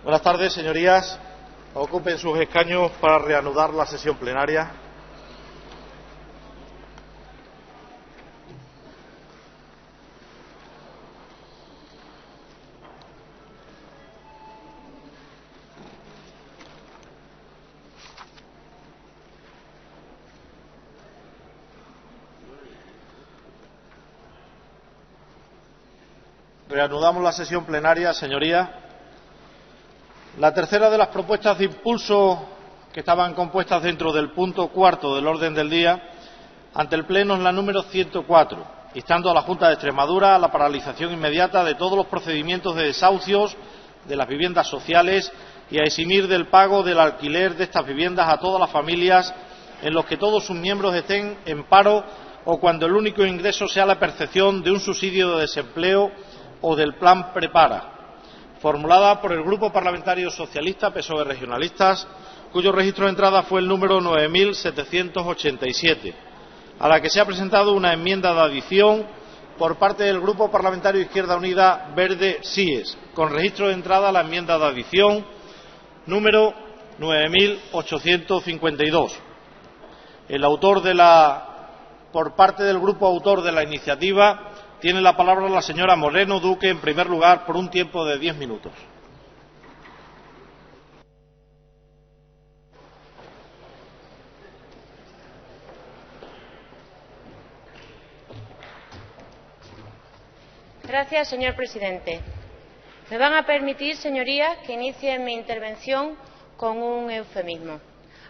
Buenas tardes, señorías. Ocupen sus escaños para reanudar la sesión plenaria. Reanudamos la sesión plenaria, señorías. La tercera de las propuestas de impulso que estaban compuestas dentro del punto cuarto del orden del día ante el Pleno es la número 104, instando a la Junta de Extremadura a la paralización inmediata de todos los procedimientos de desahucios de las viviendas sociales y a eximir del pago del alquiler de estas viviendas a todas las familias en los que todos sus miembros estén en paro o cuando el único ingreso sea la percepción de un subsidio de desempleo o del Plan Prepara, formulada por el Grupo Parlamentario Socialista PSOE Regionalistas, cuyo registro de entrada fue el número 9787, a la que se ha presentado una enmienda de adición por parte del Grupo Parlamentario Izquierda Unida Verde SIES, con registro de entrada la enmienda de adición número 9852. Por parte del grupo autor de la iniciativa, tiene la palabra la señora Moreno Duque, en primer lugar, por un tiempo de 10 minutos. Gracias, señor presidente. Me van a permitir, señorías, que inicie mi intervención con un eufemismo.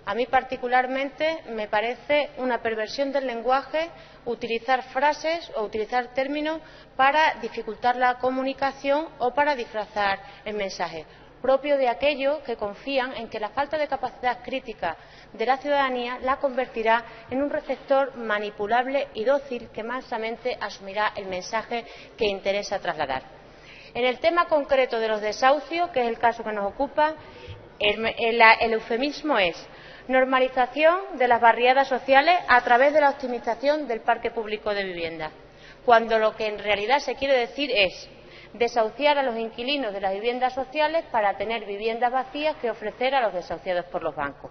A mí particularmente me parece una perversión del lenguaje utilizar frases o utilizar términos para dificultar la comunicación o para disfrazar el mensaje, propio de aquellos que confían en que la falta de capacidad crítica de la ciudadanía la convertirá en un receptor manipulable y dócil que mansamente asumirá el mensaje que interesa trasladar. En el tema concreto de los desahucios, que es el caso que nos ocupa, el eufemismo es normalización de las barriadas sociales a través de la optimización del parque público de vivienda, cuando lo que en realidad se quiere decir es desahuciar a los inquilinos de las viviendas sociales para tener viviendas vacías que ofrecer a los desahuciados por los bancos.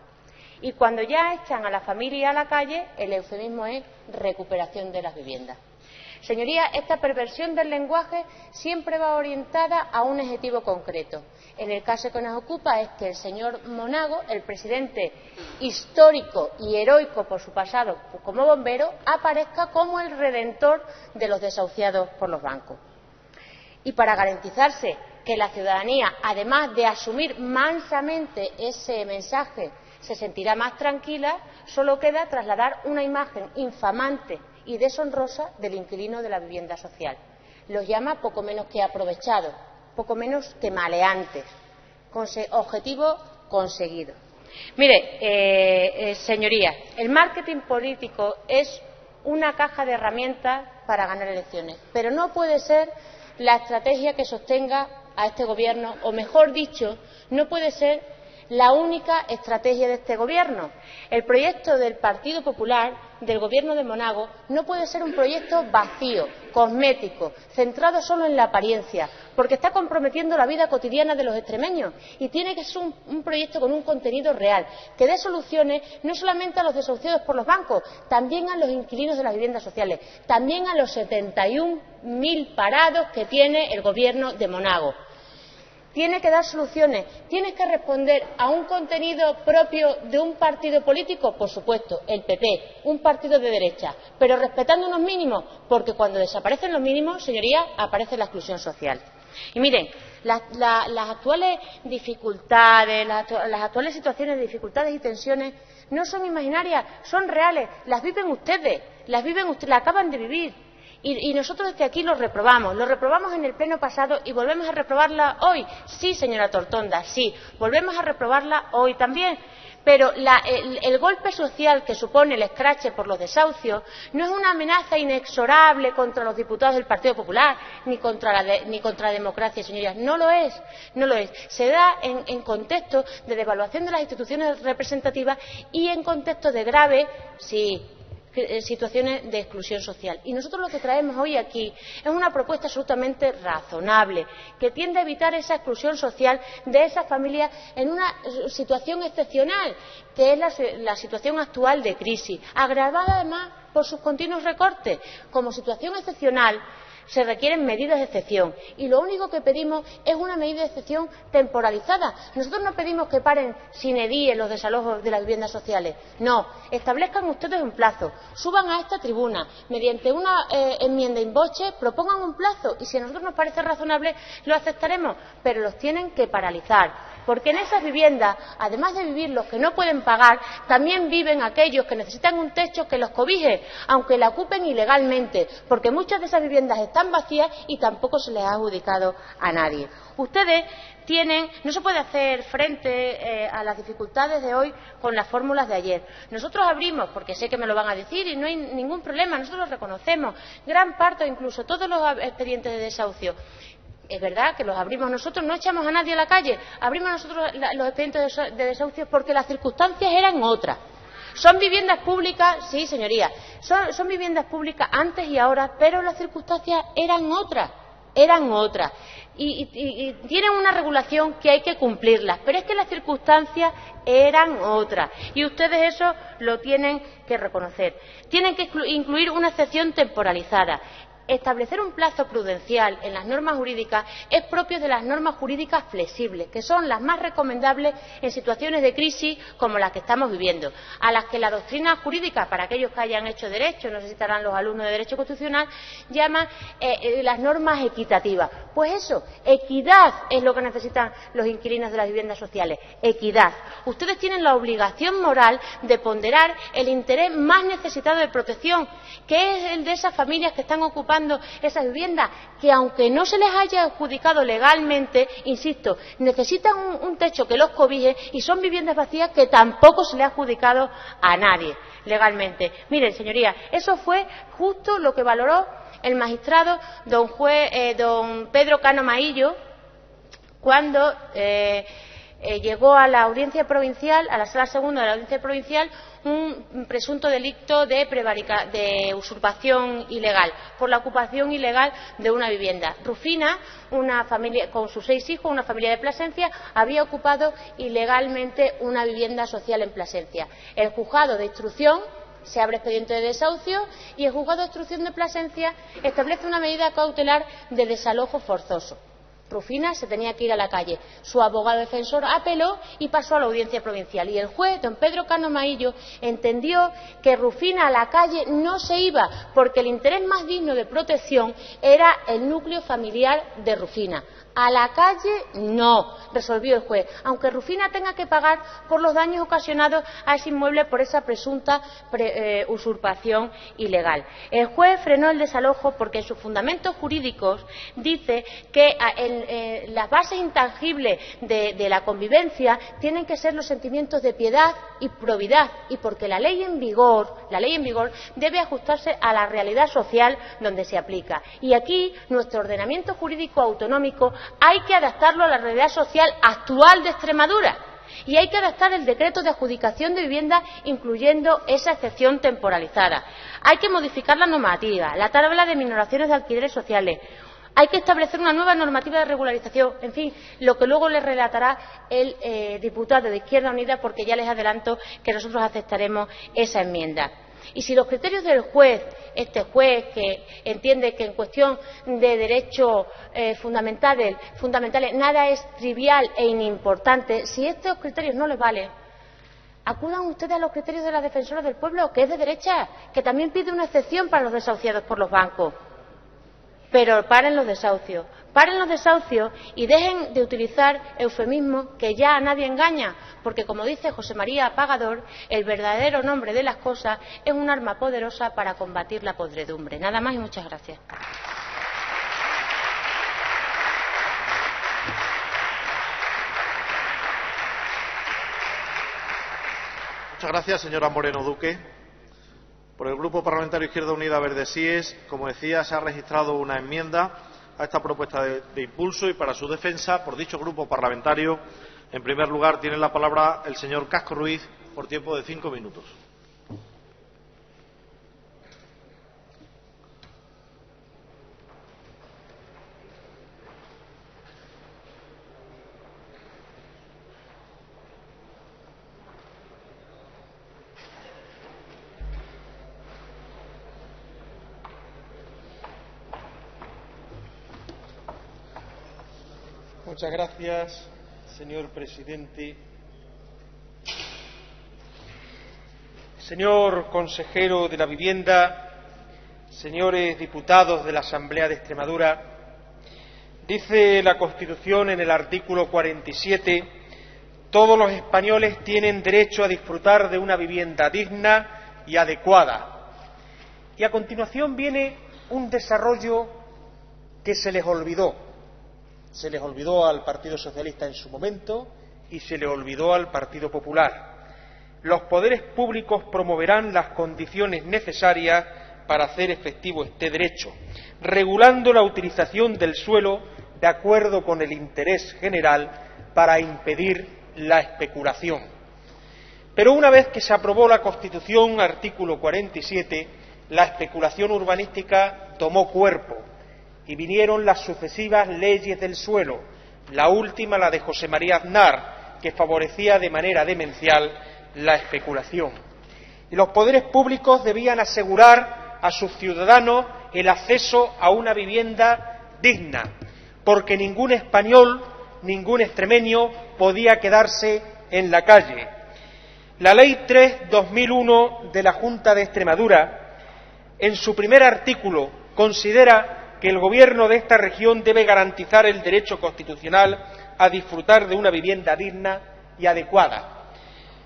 Y cuando ya echan a la familia a la calle, el eufemismo es recuperación de las viviendas. Señorías, esta perversión del lenguaje siempre va orientada a un objetivo concreto. En el caso que nos ocupa es que el señor Monago, el presidente histórico y heroico por su pasado como bombero, aparezca como el redentor de los desahuciados por los bancos. Y para garantizarse que la ciudadanía, además de asumir mansamente ese mensaje, se sentirá más tranquila, solo queda trasladar una imagen infamante y deshonrosa del inquilino de la vivienda social. Los llama poco menos que aprovechados, poco menos que maleantes. Objetivo conseguido. Mire, señorías, el marketing político es una caja de herramientas para ganar elecciones, pero no puede ser la estrategia que sostenga a este gobierno, o mejor dicho, no puede ser la única estrategia de este gobierno. El proyecto del Partido Popular, del gobierno de Monago, no puede ser un proyecto vacío, cosmético, centrado solo en la apariencia, porque está comprometiendo la vida cotidiana de los extremeños, y tiene que ser un proyecto con un contenido real, que dé soluciones no solamente a los desahuciados por los bancos, también a los inquilinos de las viviendas sociales, también a los 71.000 parados que tiene el gobierno de Monago. Tiene que dar soluciones, tiene que responder a un contenido propio de un partido político, por supuesto, el PP, un partido de derecha, pero respetando unos mínimos, porque cuando desaparecen los mínimos, señorías, aparece la exclusión social. Y miren, las actuales dificultades, las actuales situaciones de dificultades y tensiones no son imaginarias, son reales, las viven ustedes, las acaban de vivir. Y nosotros desde aquí lo reprobamos en el pleno pasado y volvemos a reprobarla hoy. Sí, señora Tortonda, sí, volvemos a reprobarla hoy también. Pero el golpe social que supone el escrache por los desahucios no es una amenaza inexorable contra los diputados del Partido Popular ni contra la democracia, señorías. No lo es. Se da en contexto de devaluación de las instituciones representativas y en contexto de grave, sí, situaciones de exclusión social. Y nosotros lo que traemos hoy aquí es una propuesta absolutamente razonable, que tiende a evitar esa exclusión social de esas familias en una situación excepcional, que es la situación actual de crisis, agravada además por sus continuos recortes. Como situación excepcional se requieren medidas de excepción y lo único que pedimos es una medida de excepción temporalizada. Nosotros no pedimos que paren sine die los desalojos de las viviendas sociales. No, establezcan ustedes un plazo, suban a esta tribuna, mediante una enmienda in voce, propongan un plazo y si a nosotros nos parece razonable lo aceptaremos, pero los tienen que paralizar. Porque en esas viviendas, además de vivir los que no pueden pagar, también viven aquellos que necesitan un techo que los cobije, aunque la ocupen ilegalmente, porque muchas de esas viviendas están vacías y tampoco se les ha adjudicado a nadie. Ustedes no se puede hacer frente a las dificultades de hoy con las fórmulas de ayer. Nosotros abrimos, porque sé que me lo van a decir y no hay ningún problema, nosotros lo reconocemos, gran parte, incluso todos los expedientes de desahucio. Es verdad que los abrimos nosotros, no echamos a nadie a la calle, abrimos nosotros los expedientes de desahucio porque las circunstancias eran otras. Son viviendas públicas, sí, señorías, son viviendas públicas antes y ahora, pero las circunstancias eran otras. Y tienen una regulación que hay que cumplirlas, pero es que las circunstancias eran otras y ustedes eso lo tienen que reconocer. Tienen que incluir una excepción temporalizada. Establecer un plazo prudencial en las normas jurídicas es propio de las normas jurídicas flexibles, que son las más recomendables en situaciones de crisis como las que estamos viviendo, a las que la doctrina jurídica, para aquellos que hayan hecho derecho, no sé si estarán los alumnos de Derecho Constitucional, llama las normas equitativas. Pues eso, equidad es lo que necesitan los inquilinos de las viviendas sociales, equidad. Ustedes tienen la obligación moral de ponderar el interés más necesitado de protección, que es el de esas familias que están ocupando esas viviendas, que aunque no se les haya adjudicado legalmente, insisto, necesitan un techo que los cobije y son viviendas vacías que tampoco se les ha adjudicado a nadie legalmente. Miren, señorías, eso fue justo lo que valoró el magistrado don Pedro Cano Maillo cuando llegó a la audiencia provincial, a la sala segunda de la audiencia provincial, un presunto delito de usurpación ilegal, por la ocupación ilegal de una vivienda. Rufina, una familia con sus 6 hijos, una familia de Plasencia, había ocupado ilegalmente una vivienda social en Plasencia. El juzgado de instrucción se abre expediente de desahucio y el juzgado de instrucción de Plasencia establece una medida cautelar de desalojo forzoso. Rufina se tenía que ir a la calle. Su abogado defensor apeló y pasó a la audiencia provincial. Y el juez, don Pedro Cano Maillo, entendió que Rufina a la calle no se iba porque el interés más digno de protección era el núcleo familiar de Rufina. A la calle no, resolvió el juez, aunque Rufina tenga que pagar por los daños ocasionados a ese inmueble por esa presunta usurpación ilegal. El juez frenó el desalojo porque en sus fundamentos jurídicos dice que las bases intangibles de la convivencia tienen que ser los sentimientos de piedad y probidad, y porque la ley en vigor debe ajustarse a la realidad social donde se aplica. Y aquí nuestro ordenamiento jurídico autonómico hay que adaptarlo a la realidad social actual de Extremadura y hay que adaptar el decreto de adjudicación de vivienda incluyendo esa excepción temporalizada. Hay que modificar la normativa, la tabla de minoraciones de alquileres sociales. Hay que establecer una nueva normativa de regularización, en fin, lo que luego les relatará el diputado de Izquierda Unida, porque ya les adelanto que nosotros aceptaremos esa enmienda. Y si los criterios del juez, este juez que entiende que en cuestión de derechos fundamentales nada es trivial e inimportante, si estos criterios no les valen, acudan ustedes a los criterios de la Defensora del Pueblo, que es de derecha, que también pide una excepción para los desahuciados por los bancos. Pero paren los desahucios y dejen de utilizar eufemismos que ya a nadie engaña, porque como dice José María Pagador, el verdadero nombre de las cosas es un arma poderosa para combatir la podredumbre. Nada más y muchas gracias. Muchas gracias, señora Moreno Duque. Por el Grupo Parlamentario Izquierda Unida Verde Sies, como decía, se ha registrado una enmienda a esta propuesta de impulso y para su defensa, por dicho grupo parlamentario, en primer lugar, tiene la palabra el señor Casco Ruiz por tiempo de 5 minutos. Muchas gracias, señor presidente. Señor consejero de la Vivienda, señores diputados de la Asamblea de Extremadura, dice la Constitución en el artículo 47: todos los españoles tienen derecho a disfrutar de una vivienda digna y adecuada. Y a continuación viene un desarrollo que se les olvidó. Se les olvidó al Partido Socialista en su momento y se le olvidó al Partido Popular. Los poderes públicos promoverán las condiciones necesarias para hacer efectivo este derecho, regulando la utilización del suelo de acuerdo con el interés general para impedir la especulación. Pero una vez que se aprobó la Constitución, artículo 47, la especulación urbanística tomó cuerpo y vinieron las sucesivas leyes del suelo, la última la de José María Aznar, que favorecía de manera demencial la especulación. Y los poderes públicos debían asegurar a sus ciudadanos el acceso a una vivienda digna, porque ningún español, ningún extremeño podía quedarse en la calle. La Ley 3/2001 de la Junta de Extremadura, en su primer artículo, considera que el Gobierno de esta región debe garantizar el derecho constitucional a disfrutar de una vivienda digna y adecuada.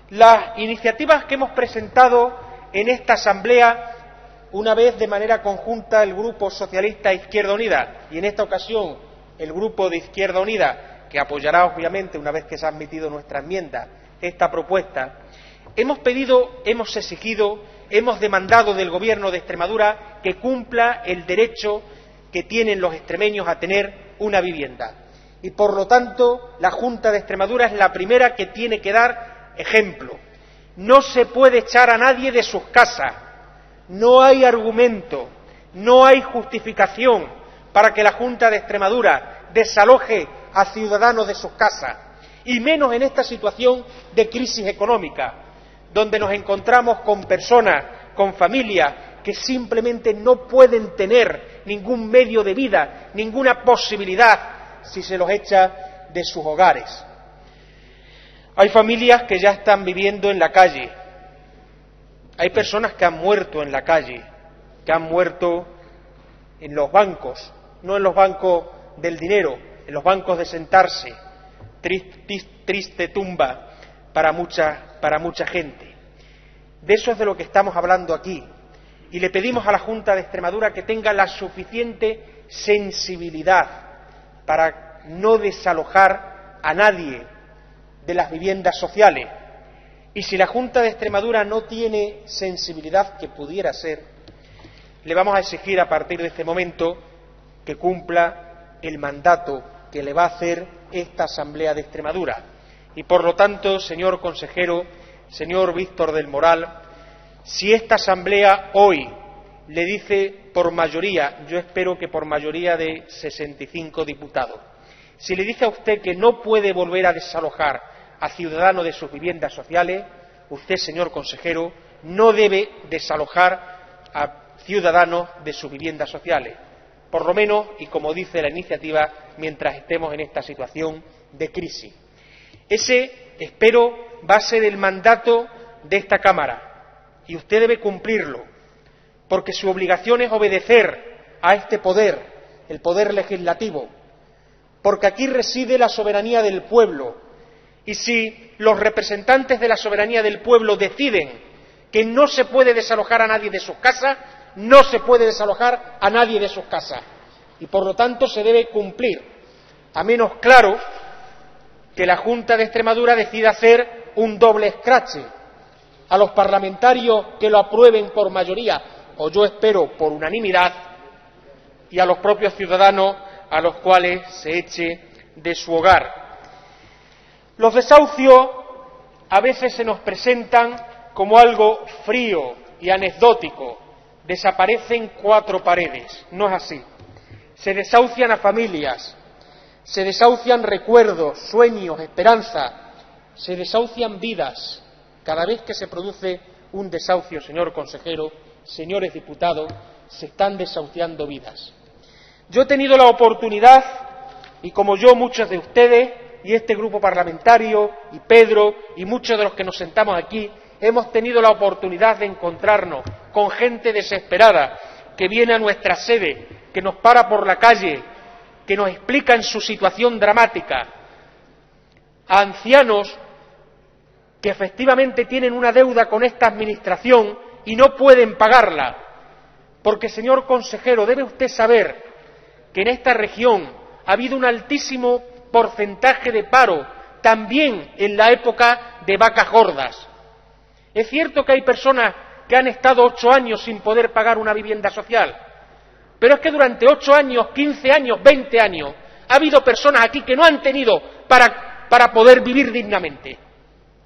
Las iniciativas que hemos presentado en esta Asamblea, una vez de manera conjunta el Grupo Socialista Izquierda Unida y en esta ocasión el Grupo de Izquierda Unida, que apoyará obviamente una vez que se ha admitido nuestra enmienda esta propuesta, hemos pedido, hemos exigido, hemos demandado del Gobierno de Extremadura que cumpla el derecho que tienen los extremeños a tener una vivienda. Y por lo tanto, la Junta de Extremadura es la primera que tiene que dar ejemplo. No se puede echar a nadie de sus casas. No hay argumento, no hay justificación para que la Junta de Extremadura desaloje a ciudadanos de sus casas, y menos en esta situación de crisis económica, donde nos encontramos con personas, con familias que simplemente no pueden tener ningún medio de vida, ninguna posibilidad si se los echa de sus hogares. Hay familias que ya están viviendo en la calle. Hay personas que han muerto en la calle, que han muerto en los bancos, no en los bancos del dinero, en los bancos de sentarse. Triste tumba para mucha gente. De eso es de lo que estamos hablando aquí. Y le pedimos a la Junta de Extremadura que tenga la suficiente sensibilidad para no desalojar a nadie de las viviendas sociales. Y si la Junta de Extremadura no tiene sensibilidad, que pudiera ser, le vamos a exigir a partir de este momento que cumpla el mandato que le va a hacer esta Asamblea de Extremadura. Y por lo tanto, señor consejero, señor Víctor del Moral, si esta Asamblea hoy le dice por mayoría, yo espero que por mayoría de 65 diputados, si le dice a usted que no puede volver a desalojar a ciudadanos de sus viviendas sociales, usted, señor consejero, no debe desalojar a ciudadanos de sus viviendas sociales, por lo menos, y como dice la iniciativa, mientras estemos en esta situación de crisis. Ese, espero, va a ser el mandato de esta Cámara, y usted debe cumplirlo, porque su obligación es obedecer a este poder, el poder legislativo, porque aquí reside la soberanía del pueblo, y si los representantes de la soberanía del pueblo deciden que no se puede desalojar a nadie de sus casas, no se puede desalojar a nadie de sus casas, y por lo tanto se debe cumplir, a menos claro que la Junta de Extremadura decida hacer un doble escrache a los parlamentarios que lo aprueben por mayoría, o yo espero por unanimidad, y a los propios ciudadanos a los cuales se eche de su hogar. Los desahucios a veces se nos presentan como algo frío y anecdótico. Desaparecen 4 paredes. No es así. Se desahucian a familias, se desahucian recuerdos, sueños, esperanza, se desahucian vidas. Cada vez que se produce un desahucio, señor consejero, señores diputados, se están desahuciando vidas. Yo he tenido la oportunidad y como yo, muchos de ustedes y este grupo parlamentario, y Pedro, y muchos de los que nos sentamos aquí, hemos tenido la oportunidad de encontrarnos con gente desesperada que viene a nuestra sede, que nos para por la calle, que nos explican su situación dramática, a ancianos que efectivamente tienen una deuda con esta Administración y no pueden pagarla. Porque, señor consejero, debe usted saber que en esta región ha habido un altísimo porcentaje de paro, también en la época de vacas gordas. Es cierto que hay personas que han estado 8 años sin poder pagar una vivienda social, pero es que durante 8 años, 15 años, 20 años, ha habido personas aquí que no han tenido para poder vivir dignamente.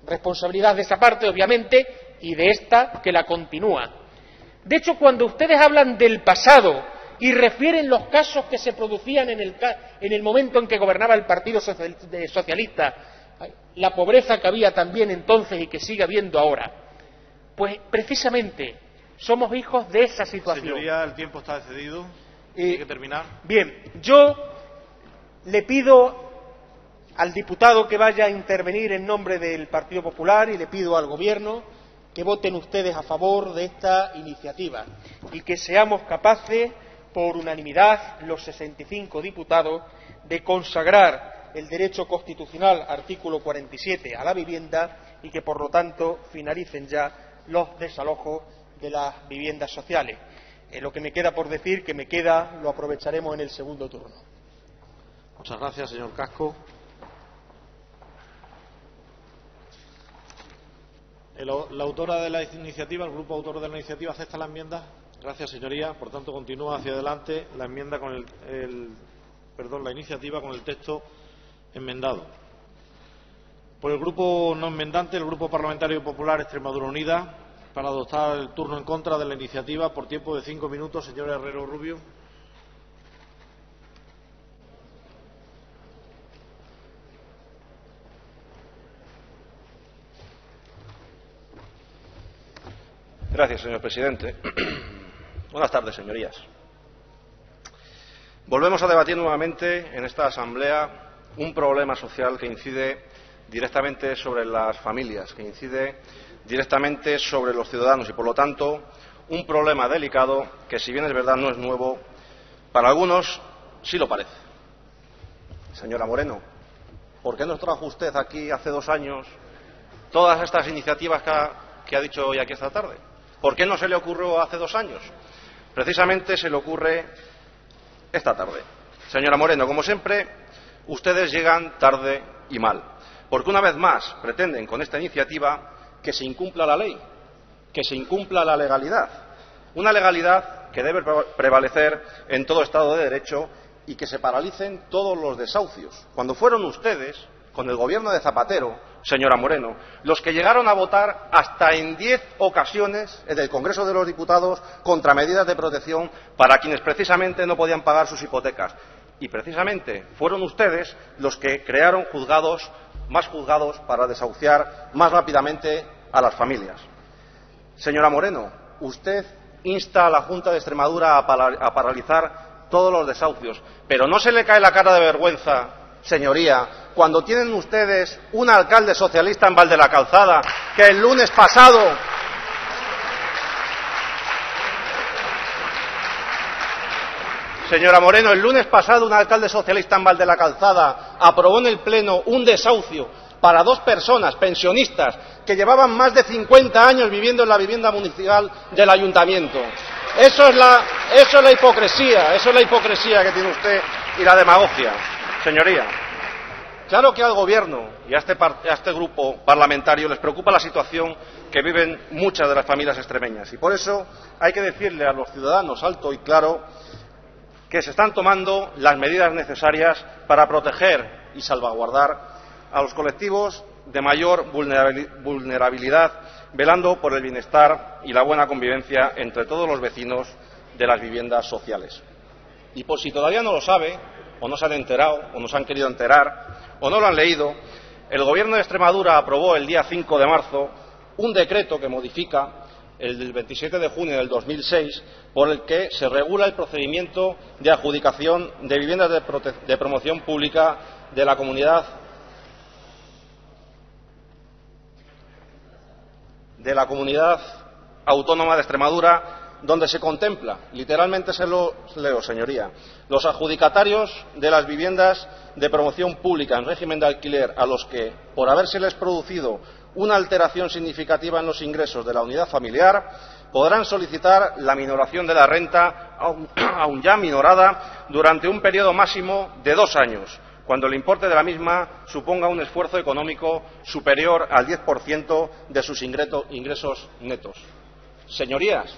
Responsabilidad de esa parte, obviamente, y de esta que la continúa. De hecho, cuando ustedes hablan del pasado y refieren los casos que se producían en el momento en que gobernaba el Partido Socialista, la pobreza que había también entonces y que sigue habiendo ahora, pues precisamente somos hijos de esa situación. Señoría, el tiempo está excedido. Hay que terminar. Bien, yo le pido al diputado que vaya a intervenir en nombre del Partido Popular y le pido al Gobierno que voten ustedes a favor de esta iniciativa y que seamos capaces, por unanimidad, los 65 diputados, de consagrar el derecho constitucional, artículo 47, a la vivienda y que, por lo tanto, finalicen ya los desalojos de las viviendas sociales. Lo que me queda por decir, lo aprovecharemos en el segundo turno. Muchas gracias, señor Casco. La autora de la iniciativa, el grupo autor de la iniciativa, ¿acepta la enmienda? Gracias, señoría. Por tanto, continúa hacia adelante la enmienda con la iniciativa con el texto enmendado. Por el grupo no enmendante, el Grupo Parlamentario Popular Extremadura Unida, para adoptar el turno en contra de la iniciativa por tiempo de 5 minutos, señor Herrero Rubio. Gracias, señor presidente. Buenas tardes, señorías. Volvemos a debatir nuevamente en esta asamblea un problema social que incide directamente sobre las familias, que incide directamente sobre los ciudadanos y, por lo tanto, un problema delicado que, si bien es verdad, no es nuevo, para algunos sí lo parece. Señora Moreno, ¿por qué nos trajo usted aquí hace 2 años todas estas iniciativas que ha dicho hoy aquí esta tarde? ¿Por qué no se le ocurrió hace 2 años? Precisamente se le ocurre esta tarde. Señora Moreno, como siempre, ustedes llegan tarde y mal, porque una vez más pretenden con esta iniciativa que se incumpla la ley, que se incumpla la legalidad, una legalidad que debe prevalecer en todo Estado de Derecho y que se paralicen todos los desahucios. Cuando fueron ustedes, con el gobierno de Zapatero, señora Moreno, los que llegaron a votar hasta en 10 ocasiones en el Congreso de los Diputados contra medidas de protección para quienes precisamente no podían pagar sus hipotecas. Y precisamente fueron ustedes los que crearon más juzgados para desahuciar más rápidamente a las familias. Señora Moreno, usted insta a la Junta de Extremadura a paralizar todos los desahucios, pero ¿no se le cae la cara de vergüenza, señoría, cuando tienen ustedes un alcalde socialista en Val de la Calzada que el lunes pasado Señora Moreno, el lunes pasado un alcalde socialista en Val de la Calzada aprobó en el Pleno un desahucio para 2 personas pensionistas que llevaban más de 50 años viviendo en la vivienda municipal del ayuntamiento? Eso es la hipocresía que tiene usted y la demagogia, señoría. Claro que al Gobierno y a este grupo parlamentario les preocupa la situación que viven muchas de las familias extremeñas y por eso hay que decirle a los ciudadanos alto y claro que se están tomando las medidas necesarias para proteger y salvaguardar a los colectivos de mayor vulnerabilidad, velando por el bienestar y la buena convivencia entre todos los vecinos de las viviendas sociales. Y por si todavía no lo sabe, o no se han enterado, o no se han querido enterar, o no lo han leído, el Gobierno de Extremadura aprobó el día 5 de marzo un decreto que modifica el del 27 de junio del 2006, por el que se regula el procedimiento de adjudicación de viviendas de promoción pública de la Comunidad Autónoma de Extremadura, donde se contempla, literalmente se lo leo, señoría, los adjudicatarios de las viviendas de promoción pública en régimen de alquiler a los que, por habérseles producido una alteración significativa en los ingresos de la unidad familiar, podrán solicitar la minoración de la renta, aún ya minorada, durante un periodo máximo de 2 años, cuando el importe de la misma suponga un esfuerzo económico superior al 10% de sus ingresos netos. Señorías,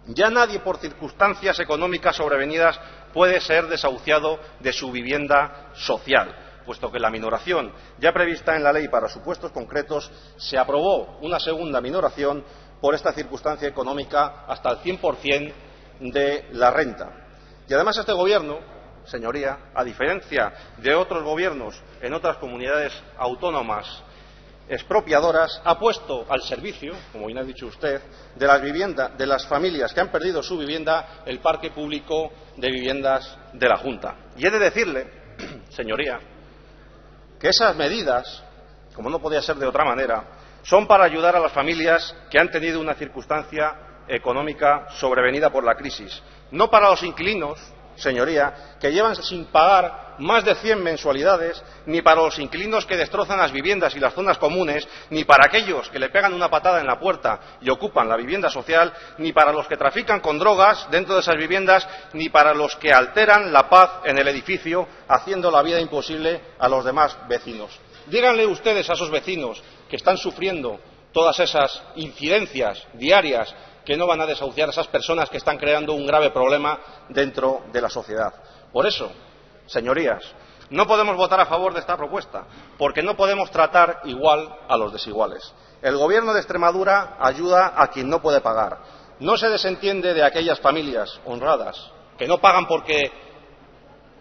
ya nadie por circunstancias económicas sobrevenidas puede ser desahuciado de su vivienda social, puesto que la minoración ya prevista en la ley para supuestos concretos se aprobó una segunda minoración por esta circunstancia económica hasta el 100% de la renta. Y además este Gobierno, señoría, a diferencia de otros gobiernos en otras comunidades autónomas expropiadoras, ha puesto al servicio, como bien ha dicho usted, de las familias que han perdido su vivienda, el parque público de viviendas de la Junta. Y he de decirle, señoría, que esas medidas, como no podía ser de otra manera, son para ayudar a las familias que han tenido una circunstancia económica sobrevenida por la crisis, no para los inquilinos, señoría, que llevan sin pagar más de 100 mensualidades, ni para los inquilinos que destrozan las viviendas y las zonas comunes, ni para aquellos que le pegan una patada en la puerta y ocupan la vivienda social, ni para los que trafican con drogas dentro de esas viviendas, ni para los que alteran la paz en el edificio, haciendo la vida imposible a los demás vecinos. Díganle ustedes a esos vecinos que están sufriendo todas esas incidencias diarias que no van a desahuciar a esas personas que están creando un grave problema dentro de la sociedad. Por eso, señorías, no podemos votar a favor de esta propuesta, porque no podemos tratar igual a los desiguales. El Gobierno de Extremadura ayuda a quien no puede pagar. No se desentiende de aquellas familias honradas que no pagan porque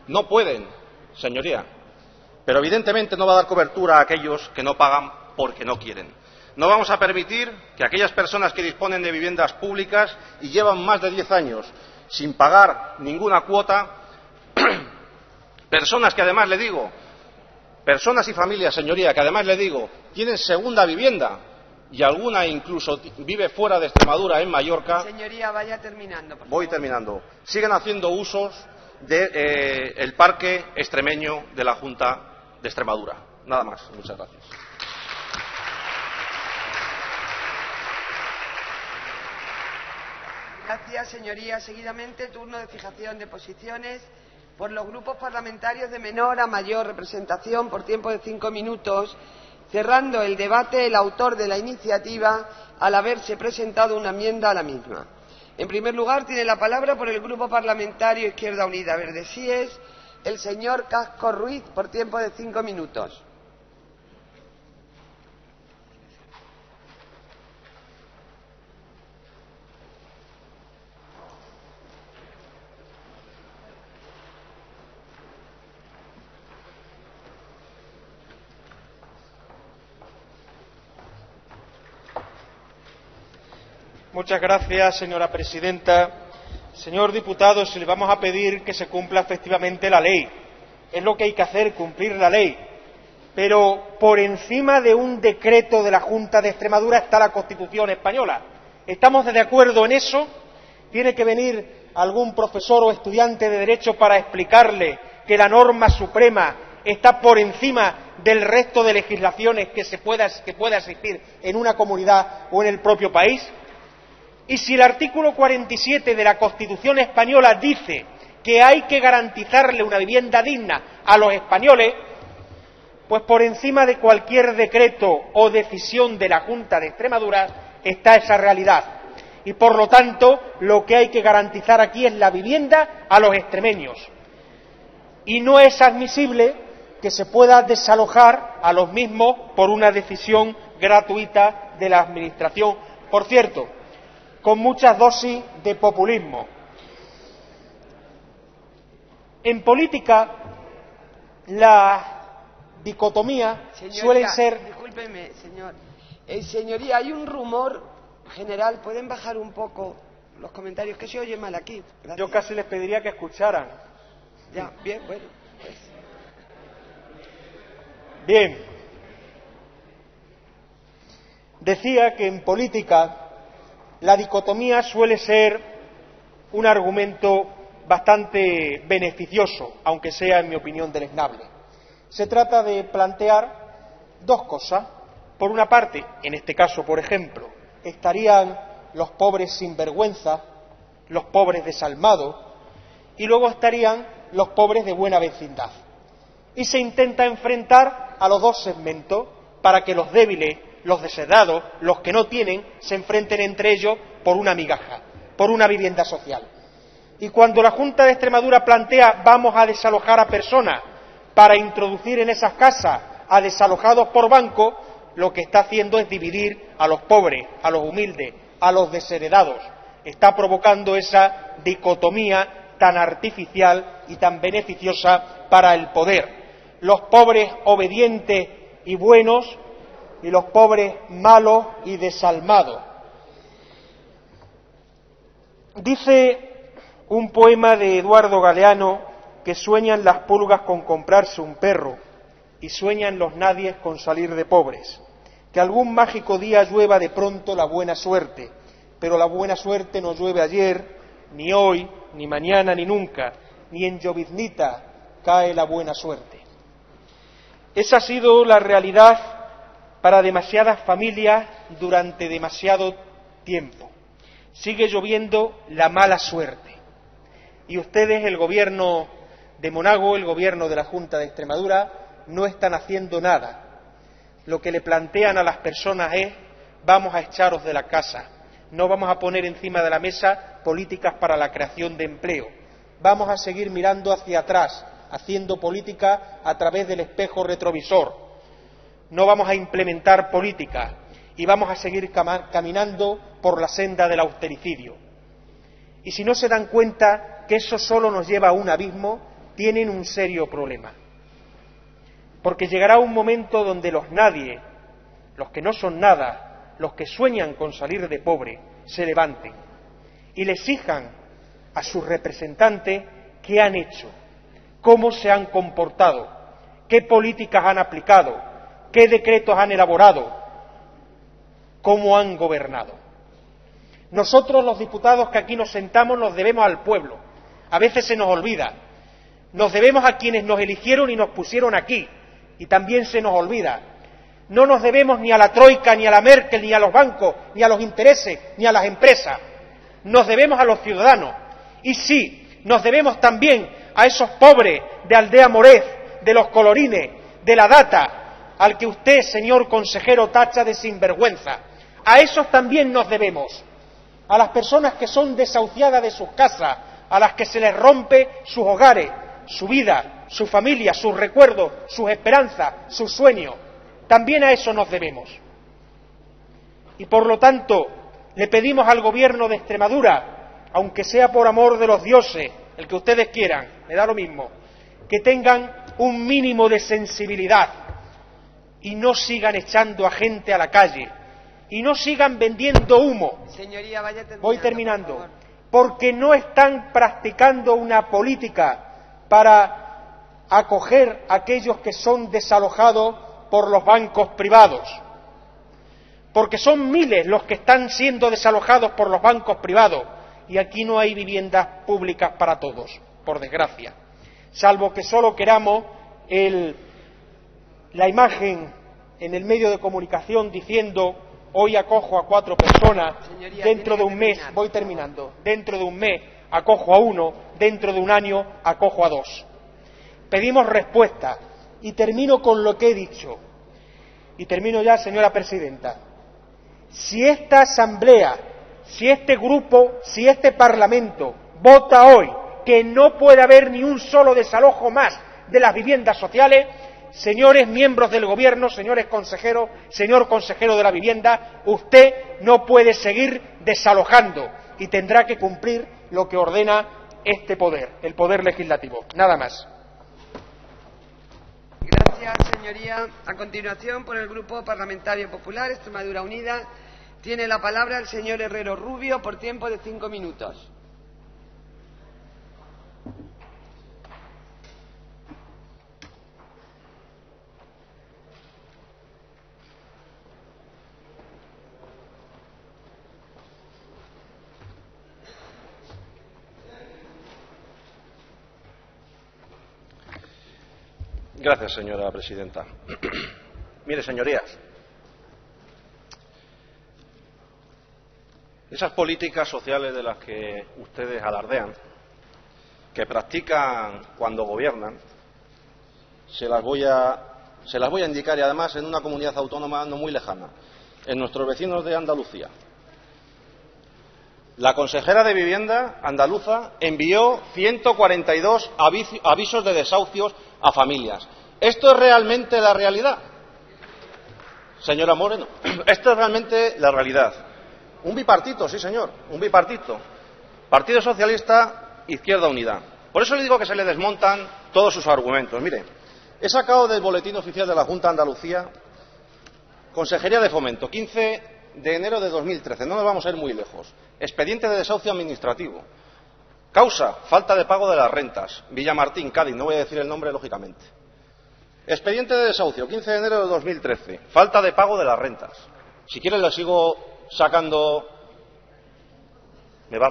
no pueden, señoría, pero evidentemente no va a dar cobertura a aquellos que no pagan porque no quieren. No vamos a permitir que aquellas personas que disponen de viviendas públicas y llevan más de 10 años sin pagar ninguna cuota, personas que además le digo, personas y familias, señoría, que además le digo, tienen segunda vivienda y alguna incluso vive fuera de Extremadura, en Mallorca. Señoría, vaya terminando, por favor. Voy terminando. Siguen haciendo usos del parque extremeño de la Junta de Extremadura. Nada más. Muchas gracias. Gracias, señoría. Seguidamente, turno de fijación de posiciones por los grupos parlamentarios de menor a mayor representación por tiempo de 5 minutos, cerrando el debate el autor de la iniciativa al haberse presentado una enmienda a la misma. En primer lugar, tiene la palabra por el Grupo Parlamentario Izquierda Unida Verde Sies, el señor Casco Ruiz, por tiempo de 5 minutos. Muchas gracias, señora presidenta. Señor diputado, si le vamos a pedir que se cumpla efectivamente la ley. Es lo que hay que hacer, cumplir la ley. Pero por encima de un decreto de la Junta de Extremadura está la Constitución española. ¿Estamos de acuerdo en eso? ¿Tiene que venir algún profesor o estudiante de Derecho para explicarle que la norma suprema está por encima del resto de legislaciones que pueda existir en una comunidad o en el propio país? Y si el artículo 47 de la Constitución española dice que hay que garantizarle una vivienda digna a los españoles, pues por encima de cualquier decreto o decisión de la Junta de Extremadura está esa realidad. Y por lo tanto, lo que hay que garantizar aquí es la vivienda a los extremeños. Y no es admisible que se pueda desalojar a los mismos por una decisión gratuita de la Administración. Por cierto, con muchas dosis de populismo. En política, la dicotomía suele ser... Discúlpeme, señor. Señoría, hay un rumor General, ¿pueden bajar un poco los comentarios? Que se oye mal aquí. Gracias. Yo casi les pediría que escucharan. Ya, bien, bueno. Pues. Bien. Decía que en política la dicotomía suele ser un argumento bastante beneficioso, aunque sea, en mi opinión, deleznable. Se trata de plantear dos cosas. Por una parte, en este caso, por ejemplo, estarían los pobres sinvergüenza, los pobres desalmados, y luego estarían los pobres de buena vecindad. Y se intenta enfrentar a los dos segmentos para que los débiles, los desheredados, los que no tienen, se enfrenten entre ellos por una migaja, por una vivienda social. Y cuando la Junta de Extremadura plantea vamos a desalojar a personas para introducir en esas casas a desalojados por banco, lo que está haciendo es dividir a los pobres, a los humildes, a los desheredados. Está provocando esa dicotomía tan artificial y tan beneficiosa para el poder. Los pobres obedientes y buenos y los pobres malos y desalmados. Dice un poema de Eduardo Galeano que sueñan las pulgas con comprarse un perro y sueñan los nadies con salir de pobres. Que algún mágico día llueva de pronto la buena suerte, pero la buena suerte no llueve ayer, ni hoy, ni mañana, ni nunca, ni en lloviznita cae la buena suerte. Esa ha sido la realidad para demasiadas familias durante demasiado tiempo. Sigue lloviendo la mala suerte. Y ustedes, el gobierno de Monago, el gobierno de la Junta de Extremadura, no están haciendo nada. Lo que le plantean a las personas es vamos a echaros de la casa, no vamos a poner encima de la mesa políticas para la creación de empleo, vamos a seguir mirando hacia atrás, haciendo política a través del espejo retrovisor, no vamos a implementar política y vamos a seguir caminando por la senda del austericidio. Y si no se dan cuenta que eso solo nos lleva a un abismo, tienen un serio problema. Porque llegará un momento donde los nadie, los que no son nada, los que sueñan con salir de pobre, se levanten y le exijan a sus representantes qué han hecho, cómo se han comportado, qué políticas han aplicado, qué decretos han elaborado, cómo han gobernado. Nosotros, los diputados que aquí nos sentamos, nos debemos al pueblo. A veces se nos olvida. Nos debemos a quienes nos eligieron y nos pusieron aquí. Y también se nos olvida. No nos debemos ni a la Troika, ni a la Merkel, ni a los bancos, ni a los intereses, ni a las empresas. Nos debemos a los ciudadanos. Y sí, nos debemos también a esos pobres de Aldea Morez, de los Colorines, de la Data, al que usted, señor consejero, tacha de sinvergüenza. A esos también nos debemos. A las personas que son desahuciadas de sus casas, a las que se les rompe sus hogares, su vida, su familia, sus recuerdos, sus esperanzas, sus sueños. También a eso nos debemos. Y por lo tanto, le pedimos al Gobierno de Extremadura, aunque sea por amor de los dioses, el que ustedes quieran, me da lo mismo, que tengan un mínimo de sensibilidad y no sigan echando a gente a la calle y no sigan vendiendo humo. Señoría, vaya terminando. Voy terminando. Porque no están practicando una política para acoger a aquellos que son desalojados por los bancos privados. Porque son miles los que están siendo desalojados por los bancos privados y aquí no hay viviendas públicas para todos, por desgracia. Salvo que solo queramos la imagen en el medio de comunicación diciendo hoy acojo a 4 personas, señoría, dentro de un mes, voy terminando, dentro de un mes acojo a 1, dentro de un año acojo a 2. Pedimos respuesta y termino con lo que he dicho. Y termino ya, señora presidenta. Si esta Asamblea, si este grupo, si este Parlamento vota hoy que no puede haber ni un solo desalojo más de las viviendas sociales, señores miembros del Gobierno, señores consejeros, señor consejero de la Vivienda, usted no puede seguir desalojando y tendrá que cumplir lo que ordena este poder, el poder legislativo. Nada más. Gracias, señoría. A continuación, por el Grupo Parlamentario Popular, Extremadura Unida, Tiene la palabra el señor Herrero Rubio por tiempo de 5 minutos. Gracias, señora presidenta. Mire, señorías, esas políticas sociales de las que ustedes alardean, que practican cuando gobiernan, se las voy a indicar, y además en una comunidad autónoma no muy lejana, en nuestros vecinos de Andalucía. La consejera de Vivienda andaluza envió 142 avisos de desahucios a familias. ¿Esto es realmente la realidad? Señora Moreno, esto es realmente la realidad. Un bipartito, sí señor, un bipartito. Partido Socialista, Izquierda Unida. Por eso le digo que se le desmontan todos sus argumentos. Mire, he sacado del Boletín Oficial de la Junta de Andalucía, Consejería de Fomento, 15 de enero de 2013, no nos vamos a ir muy lejos. Expediente de desahucio administrativo. Causa, falta de pago de las rentas. Villamartín, Cádiz, no voy a decir el nombre, lógicamente. Expediente de desahucio, 15 de enero de 2013. Falta de pago de las rentas. Si quieren le sigo sacando. Me va a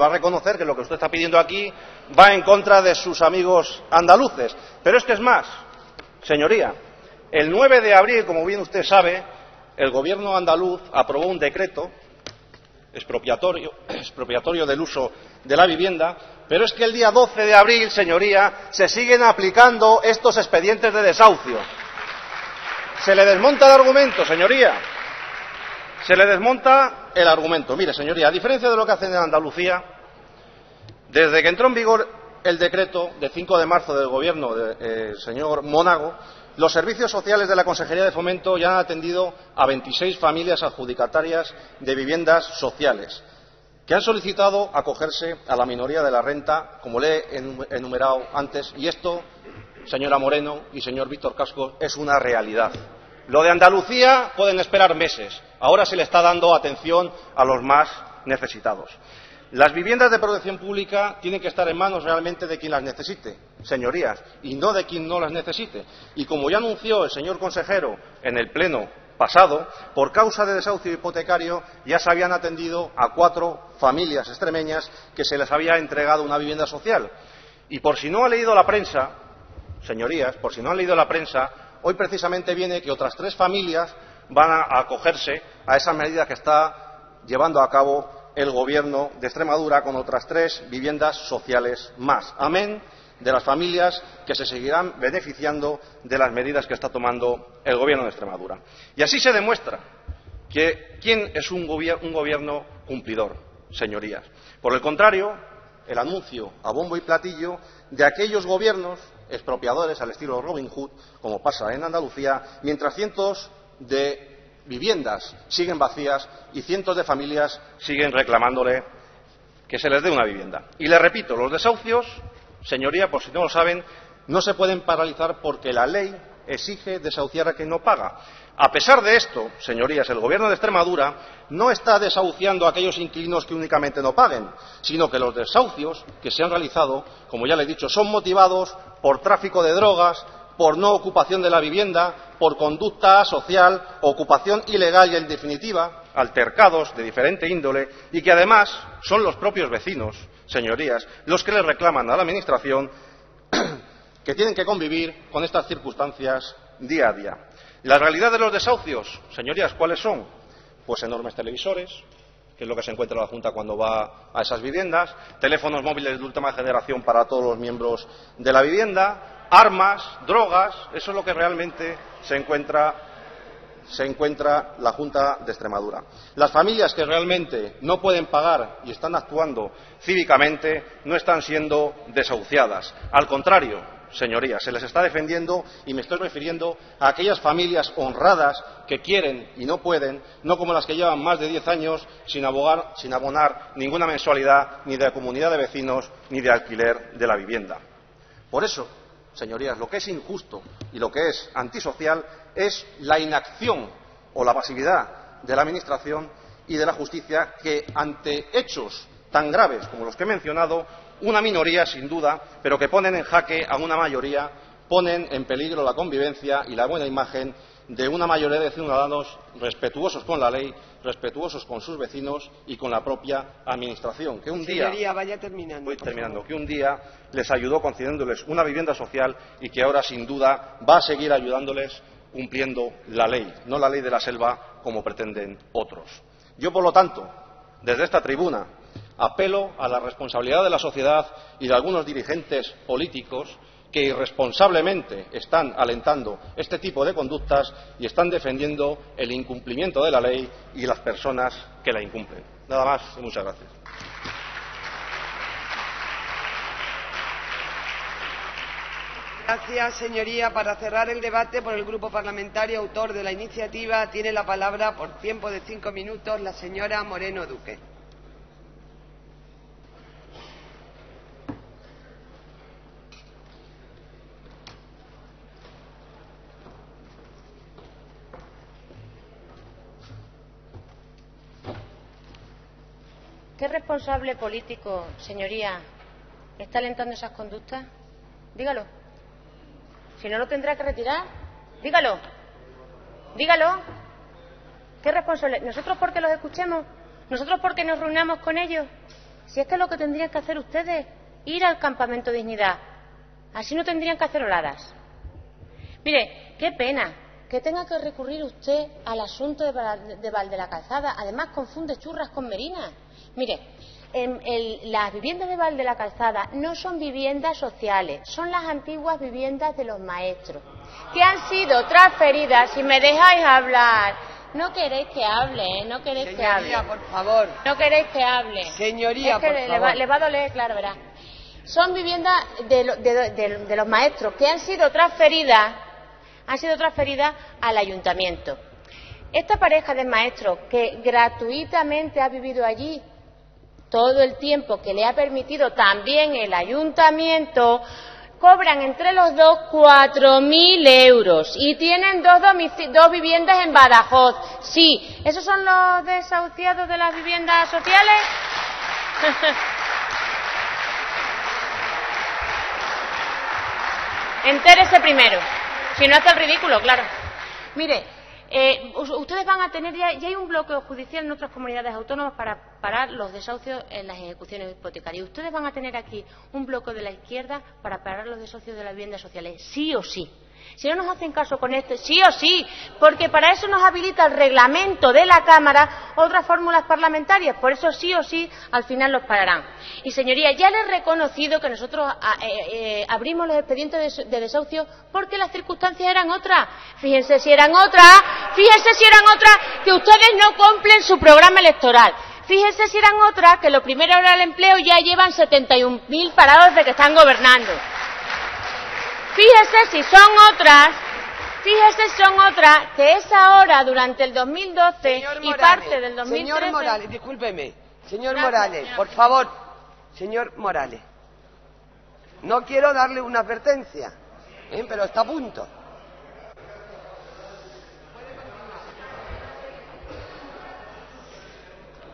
reconocer que lo que usted está pidiendo aquí va en contra de sus amigos andaluces. Pero es que es más, señoría. El 9 de abril, como bien usted sabe, el gobierno andaluz aprobó un decreto expropiatorio del uso de la vivienda, pero es que el día 12 de abril, señoría, se siguen aplicando estos expedientes de desahucio. Se le desmonta el argumento, señoría. Se le desmonta el argumento. Mire, señoría, a diferencia de lo que hacen en Andalucía, desde que entró en vigor el decreto de 5 de marzo del gobierno del señor Monago, los servicios sociales de la Consejería de Fomento ya han atendido a 26 familias adjudicatarias de viviendas sociales que han solicitado acogerse a la minoría de la renta, como le he enumerado antes, y esto, señora Moreno y señor Víctor Casco, es una realidad. Lo de Andalucía pueden esperar meses, ahora se le está dando atención a los más necesitados. Las viviendas de protección pública tienen que estar en manos realmente de quien las necesite, señorías, y no de quien no las necesite. Y como ya anunció el señor consejero en el pleno pasado, por causa de desahucio hipotecario ya se habían atendido a 4 familias extremeñas que se les había entregado una vivienda social. Y por si no ha leído la prensa, señorías, por si no han leído la prensa, hoy precisamente viene que otras 3 familias van a acogerse a esas medidas que está llevando a cabo el Gobierno de Extremadura con otras 3 viviendas sociales más. Amén de las familias que se seguirán beneficiando de las medidas que está tomando el Gobierno de Extremadura. Y así se demuestra que quién es un gobierno cumplidor, señorías. Por el contrario, el anuncio a bombo y platillo de aquellos gobiernos expropiadores al estilo Robin Hood, como pasa en Andalucía, mientras cientos de viviendas siguen vacías y cientos de familias siguen reclamándole que se les dé una vivienda. Y le repito, los desahucios, señoría, por si no lo saben, no se pueden paralizar porque la ley exige desahuciar a quien no paga. A pesar de esto, señorías, el Gobierno de Extremadura no está desahuciando a aquellos inquilinos que únicamente no paguen, sino que los desahucios que se han realizado, como ya le he dicho, son motivados por tráfico de drogas, por no ocupación de la vivienda, por conducta asocial, ocupación ilegal y, en definitiva, altercados de diferente índole, y que además son los propios vecinos, señorías, los que les reclaman a la Administración que tienen que convivir con estas circunstancias día a día. La realidad de los desahucios, señorías, ¿cuáles son? Pues enormes televisores, que es lo que se encuentra la Junta cuando va a esas viviendas, teléfonos móviles de última generación para todos los miembros de la vivienda, armas, drogas, eso es lo que realmente se encuentra la Junta de Extremadura. Las familias que realmente no pueden pagar y están actuando cívicamente no están siendo desahuciadas. Al contrario, señorías, se les está defendiendo, y me estoy refiriendo a aquellas familias honradas que quieren y no pueden, no como las que llevan más de 10 años sin abonar ninguna mensualidad ni de comunidad de vecinos ni de alquiler de la vivienda. Por eso, señorías, lo que es injusto y lo que es antisocial es la inacción o la pasividad de la Administración y de la Justicia que, ante hechos tan graves como los que he mencionado, una minoría, sin duda, pero que ponen en jaque a una mayoría, ponen en peligro la convivencia y la buena imagen de una mayoría de ciudadanos respetuosos con la ley, respetuosos con sus vecinos y con la propia Administración, que un Señoría, vaya terminando. Voy terminando. Que un día les ayudó concediéndoles una vivienda social y que ahora, sin duda, va a seguir ayudándoles cumpliendo la ley, no la ley de la selva como pretenden otros. Yo, por lo tanto, desde esta tribuna, apelo a la responsabilidad de la sociedad y de algunos dirigentes políticos que irresponsablemente están alentando este tipo de conductas y están defendiendo el incumplimiento de la ley y las personas que la incumplen. Nada más y muchas gracias. Gracias, señoría. Para cerrar el debate por el Grupo Parlamentario autor de la iniciativa, tiene la palabra por tiempo de 5 minutos la señora Moreno Duque. ¿Qué responsable político, señoría, está alentando esas conductas? Dígalo. Si no, lo tendrá que retirar. Dígalo. Dígalo. ¿Qué responsable? ¿Nosotros porque los escuchemos? ¿Nosotros porque nos reunamos con ellos? Si es que es lo que tendrían que hacer ustedes, ir al campamento Dignidad. Así no tendrían que hacer oladas. Mire, qué pena que tenga que recurrir usted al asunto de Val de la Calzada. Además, confunde churras con merinas. Mire, las viviendas de Val de la Calzada no son viviendas sociales, son las antiguas viviendas de los maestros, que han sido transferidas. Si me dejáis hablar. No queréis que hable, no queréis que hable. Señoría, por favor. No queréis que hable. Señoría, es que por favor. Le va a doler, claro, verá. Son viviendas de los maestros que han sido transferidas al ayuntamiento. Esta pareja de maestros que gratuitamente ha vivido allí todo el tiempo que le ha permitido también el ayuntamiento, cobran entre los dos 4.000 euros y tienen dos viviendas en Badajoz. Sí, ¿esos son los desahuciados de las viviendas sociales? Entérese primero, si no hace el ridículo, claro. Mire, ustedes van a tener ya hay un bloqueo judicial en otras comunidades autónomas para parar los desahucios en las ejecuciones hipotecarias. Ustedes van a tener aquí un bloqueo de la izquierda para parar los desahucios de las viviendas sociales, sí o sí. Si no nos hacen caso con esto, sí o sí, porque para eso nos habilita el reglamento de la Cámara otras fórmulas parlamentarias, por eso sí o sí al final los pararán. Y señoría, ya les he reconocido que nosotros abrimos los expedientes de desahucio porque las circunstancias eran otras. Fíjense si eran otras, que ustedes no cumplen su programa electoral. Fíjense si eran otras, que lo primero era el empleo, ya llevan 71.000 parados desde que están gobernando. Fíjese si son otras, que es ahora durante el 2012 y parte del 2013. Señor Morales, discúlpeme. Señor Morales, por favor. Señor Morales. No quiero darle una advertencia, pero está a punto.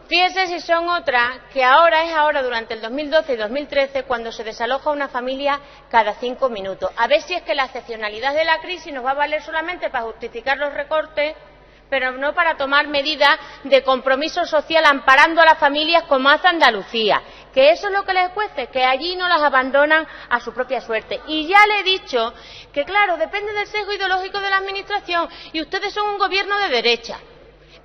Fíjese si son otras, que ahora durante el 2012 y 2013 cuando se desaloja una familia cada 5 minutos. A ver si es que la excepcionalidad de la crisis nos va a valer solamente para justificar los recortes, pero no para tomar medidas de compromiso social amparando a las familias como hace Andalucía. Que eso es lo que les cueste, que allí no las abandonan a su propia suerte. Y ya le he dicho que, claro, depende del sesgo ideológico de la Administración y ustedes son un gobierno de derecha,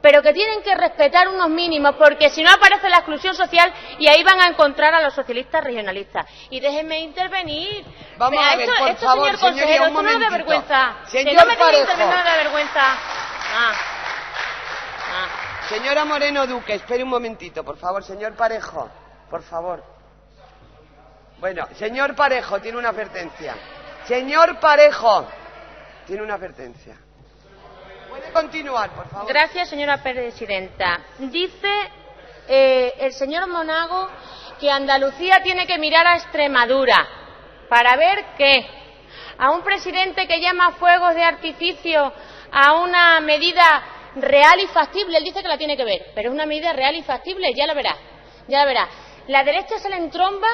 pero que tienen que respetar unos mínimos, porque si no aparece la exclusión social y ahí van a encontrar a los socialistas regionalistas. Y déjenme intervenir. Vamos a ver, por favor, señor consejero, esto no es de vergüenza. Señor que no me Parejo. intervenir de vergüenza. Señora Moreno Duque, espere un momentito, por favor. Señor Parejo, por favor. Bueno, señor Parejo tiene una advertencia. Señor Parejo tiene una advertencia. Puede continuar, por favor. Gracias, señora presidenta. Dice el señor Monago que Andalucía tiene que mirar a Extremadura para ver qué. A un presidente que llama fuegos de artificio a una medida real y factible. Él dice que la tiene que ver, pero es una medida real y factible, ya la verá, ya la verá. La derecha se le entromba,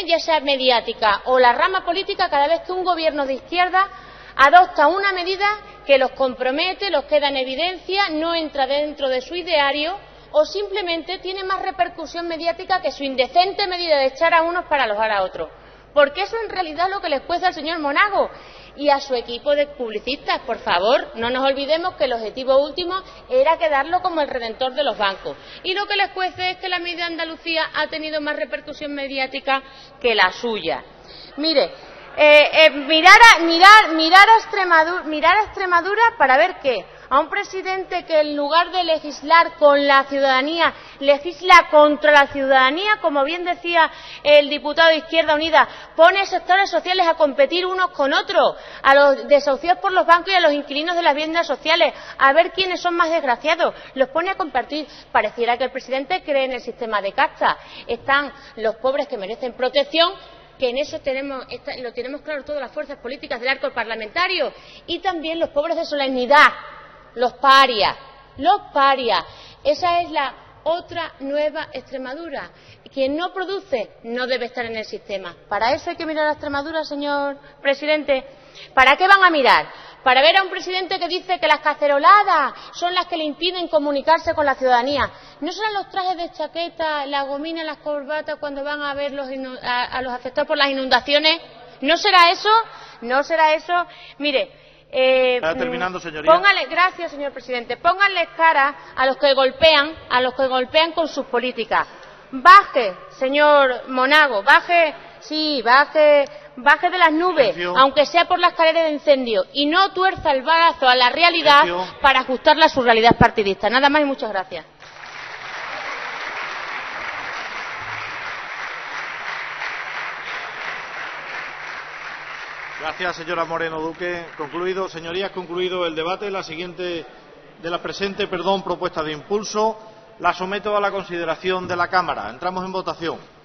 ya sea mediática o la rama política, cada vez que un gobierno de izquierda adopta una medida que los compromete, los queda en evidencia, no entra dentro de su ideario o simplemente tiene más repercusión mediática que su indecente medida de echar a unos para alojar a otros. Porque eso en realidad es lo que les cuesta al señor Monago y a su equipo de publicistas. Por favor, no nos olvidemos que el objetivo último era quedarlo como el redentor de los bancos. Y lo que les cuesta es que la medida de Andalucía ha tenido más repercusión mediática que la suya. Mire, mirar a Extremadura para ver qué. A un presidente que en lugar de legislar con la ciudadanía, legisla contra la ciudadanía, como bien decía el diputado de Izquierda Unida, pone sectores sociales a competir unos con otros, a los desahuciados por los bancos y a los inquilinos de las viviendas sociales, a ver quiénes son más desgraciados, los pone a compartir. Pareciera que el presidente cree en el sistema de casta. Están los pobres que merecen protección, que en eso lo tenemos claro todas las fuerzas políticas del arco parlamentario, y también los pobres de solemnidad, los parias. Esa es la otra nueva Extremadura. Quien no produce no debe estar en el sistema. ¿Para eso hay que mirar a Extremadura, señor presidente? ¿Para qué van a mirar? Para ver a un presidente que dice que las caceroladas son las que le impiden comunicarse con la ciudadanía. ¿No serán los trajes de chaqueta, la gomina, las corbatas cuando van a ver a los afectados por las inundaciones? ¿No será eso? ¿No será eso? Mire, está terminando, señoría. Gracias, señor presidente. Pónganle cara a los que golpean con sus políticas. Baje, señor Monago, baje de las nubes, Silencio. aunque sea por la escalera de incendio, y no tuerza el brazo a la realidad Silencio. para ajustarla a su realidad partidista. Nada más y muchas gracias. Gracias, señora Moreno Duque. Concluido, señorías, concluido el debate. La siguiente de la presente, propuesta de impulso, la someto a la consideración de la Cámara. Entramos en votación.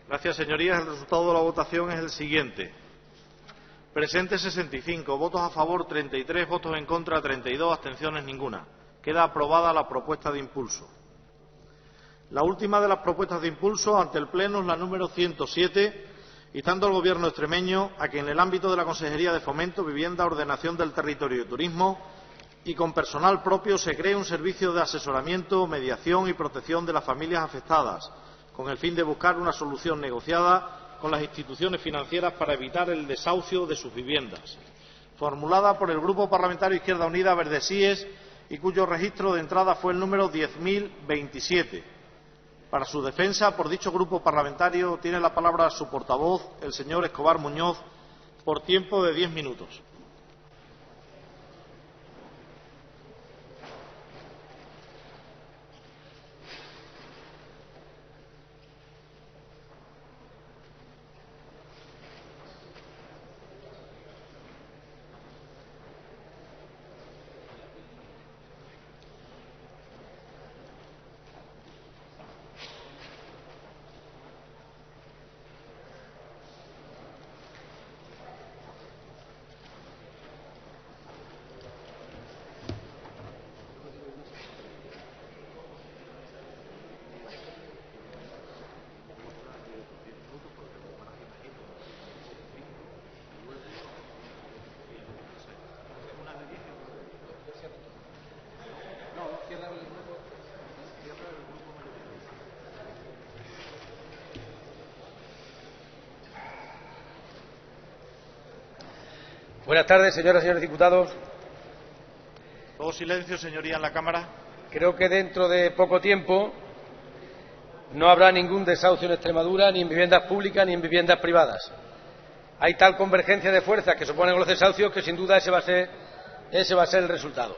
Gracias, señorías. El resultado de la votación es el siguiente. Presentes 65, votos a favor 33, votos en contra 32, abstenciones ninguna. Queda aprobada la propuesta de impulso. La última de las propuestas de impulso ante el Pleno es la número 107, instando al Gobierno extremeño a que en el ámbito de la Consejería de Fomento, Vivienda, Ordenación del Territorio y Turismo y con personal propio se cree un servicio de asesoramiento, mediación y protección de las familias afectadas, con el fin de buscar una solución negociada con las instituciones financieras para evitar el desahucio de sus viviendas. Formulada por el Grupo Parlamentario Izquierda Unida Verdesíes y cuyo registro de entrada fue el número 10.027. Para su defensa, por dicho grupo parlamentario, tiene la palabra su portavoz, el señor Escobar Muñoz, por tiempo de 10 minutos. Buenas tardes, señoras y señores diputados. Todo silencio, señoría, en la Cámara. Creo que dentro de poco tiempo no habrá ningún desahucio en Extremadura, ni en viviendas públicas ni en viviendas privadas. Hay tal convergencia de fuerzas que suponen los desahucios que sin duda ese va a ser el resultado.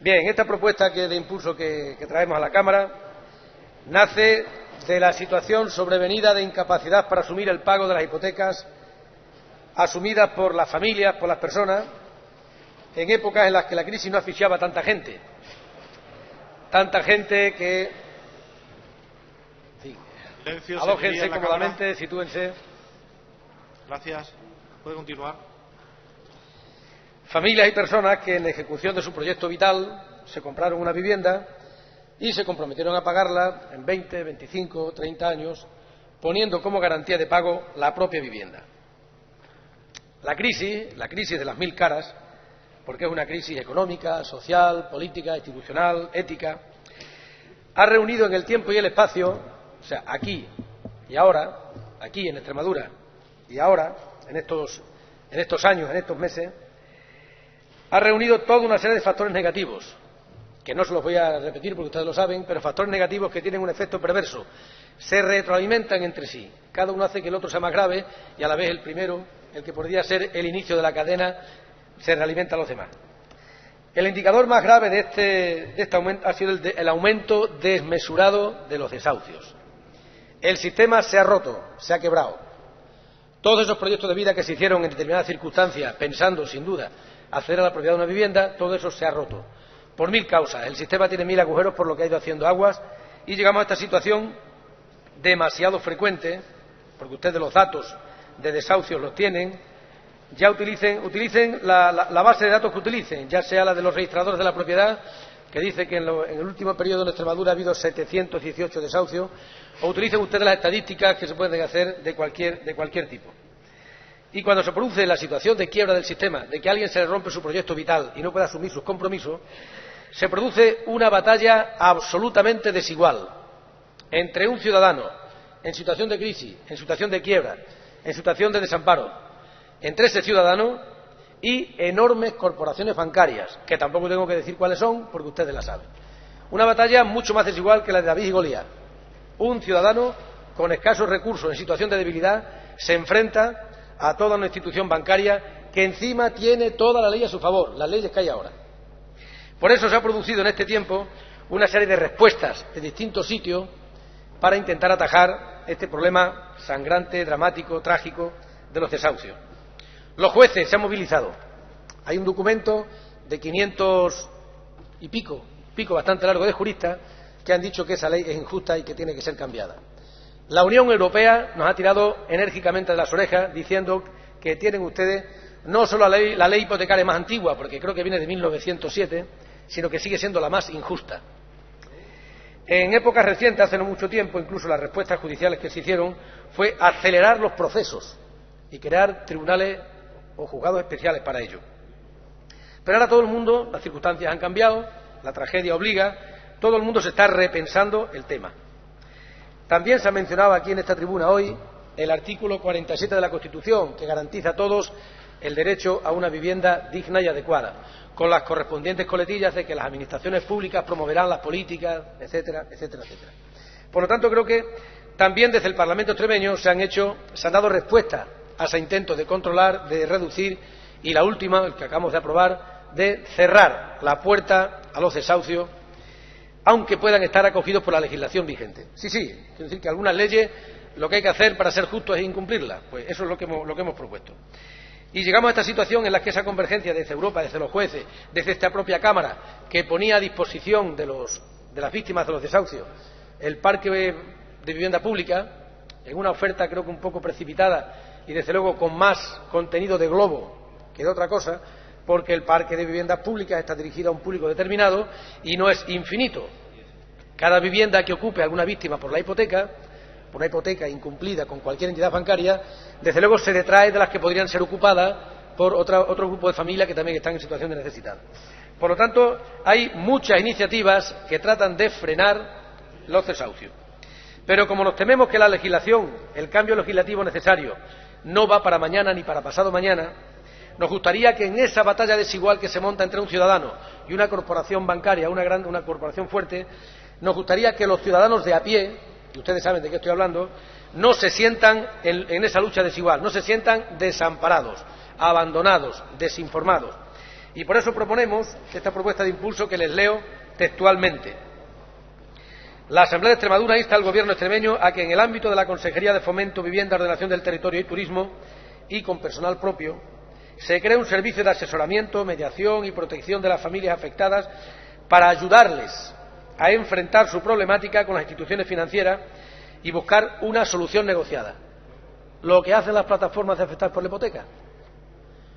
Bien, esta propuesta de impulso que traemos a la Cámara nace de la situación sobrevenida de incapacidad para asumir el pago de las hipotecas asumidas por las familias, por las personas, en épocas en las que la crisis no asfixiaba a tanta gente que, en fin, alójense cómodamente, sitúense. Gracias. ¿Puede continuar? Familias y personas que en ejecución de su proyecto vital se compraron una vivienda y se comprometieron a pagarla en 20, 25, 30 años, poniendo como garantía de pago la propia vivienda. La crisis de las mil caras, porque es una crisis económica, social, política, institucional, ética, ha reunido en el tiempo y el espacio, o sea, aquí y ahora, aquí en Extremadura y ahora, en estos años, en estos meses, ha reunido toda una serie de factores negativos, que no se los voy a repetir porque ustedes lo saben, pero factores negativos que tienen un efecto perverso. Se retroalimentan entre sí. Cada uno hace que el otro sea más grave y a la vez el primero, el que podría ser el inicio de la cadena, se realimenta a los demás. El indicador más grave de este aumento ha sido el aumento desmesurado de los desahucios. El sistema se ha roto, se ha quebrado. Todos esos proyectos de vida que se hicieron en determinadas circunstancias, pensando, sin duda, acceder a la propiedad de una vivienda, todo eso se ha roto. Por mil causas. El sistema tiene mil agujeros por lo que ha ido haciendo aguas y llegamos a esta situación demasiado frecuente, porque ustedes los datos de desahucios los tienen, ya utilicen la base de datos que utilicen, ya sea la de los registradores de la propiedad, que dice que en el último periodo en Extremadura ha habido 718 desahucios, o utilicen ustedes las estadísticas que se pueden hacer de cualquier tipo. Y cuando se produce la situación de quiebra del sistema, de que a alguien se le rompe su proyecto vital y no puede asumir sus compromisos, se produce una batalla absolutamente desigual entre un ciudadano en situación de crisis, en situación de quiebra, en situación de desamparo, entre ese ciudadano y enormes corporaciones bancarias, que tampoco tengo que decir cuáles son porque ustedes la saben. Una batalla mucho más desigual que la de David y Goliat. Un ciudadano con escasos recursos en situación de debilidad se enfrenta a toda una institución bancaria que encima tiene toda la ley a su favor, las leyes que hay ahora. Por eso se ha producido en este tiempo una serie de respuestas de distintos sitios para intentar atajar este problema sangrante, dramático, trágico de los desahucios. Los jueces se han movilizado. Hay un documento de 500 y pico bastante largo de juristas que han dicho que esa ley es injusta y que tiene que ser cambiada. La Unión Europea nos ha tirado enérgicamente de las orejas diciendo que tienen ustedes no solo la ley hipotecaria más antigua, porque creo que viene de 1907, sino que sigue siendo la más injusta. En épocas recientes, hace no mucho tiempo, incluso las respuestas judiciales que se hicieron fue acelerar los procesos y crear tribunales o juzgados especiales para ello. Pero ahora todo el mundo, las circunstancias han cambiado, la tragedia obliga, todo el mundo se está repensando el tema. También se ha mencionado aquí en esta tribuna hoy el artículo 47 de la Constitución, que garantiza a todos el derecho a una vivienda digna y adecuada, con las correspondientes coletillas de que las administraciones públicas promoverán las políticas, etcétera, etcétera, etcétera. Por lo tanto, creo que también desde el Parlamento extremeño se han dado respuestas a ese intento de controlar, de reducir, y la última, el que acabamos de aprobar, de cerrar la puerta a los desahucios, aunque puedan estar acogidos por la legislación vigente. Sí, quiero decir que algunas leyes lo que hay que hacer para ser justos es incumplirlas. Pues eso es lo que hemos propuesto. Y llegamos a esta situación en la que esa convergencia desde Europa, desde los jueces, desde esta propia Cámara, que ponía a disposición de las víctimas de los desahucios el parque de vivienda pública, en una oferta creo que un poco precipitada y desde luego con más contenido de globo que de otra cosa, porque el parque de viviendas públicas está dirigido a un público determinado y no es infinito. Cada vivienda que ocupe alguna víctima por una hipoteca incumplida con cualquier entidad bancaria, desde luego se detrae de las que podrían ser ocupadas por otro grupo de familias que también están en situación de necesidad. Por lo tanto, hay muchas iniciativas que tratan de frenar los desahucios. Pero como nos tememos que la legislación, el cambio legislativo necesario, no va para mañana ni para pasado mañana, nos gustaría que en esa batalla desigual que se monta entre un ciudadano y una corporación bancaria, una corporación fuerte, nos gustaría que los ciudadanos de a pie, y ustedes saben de qué estoy hablando, no se sientan en esa lucha desigual, no se sientan desamparados, abandonados, desinformados. Y por eso proponemos esta propuesta de impulso que les leo textualmente. La Asamblea de Extremadura insta al Gobierno extremeño a que en el ámbito de la Consejería de Fomento, Vivienda, Ordenación del Territorio y Turismo y con personal propio, se crea un servicio de asesoramiento, mediación y protección de las familias afectadas para ayudarles a enfrentar su problemática con las instituciones financieras y buscar una solución negociada. Lo que hacen las plataformas de afectados por la hipoteca,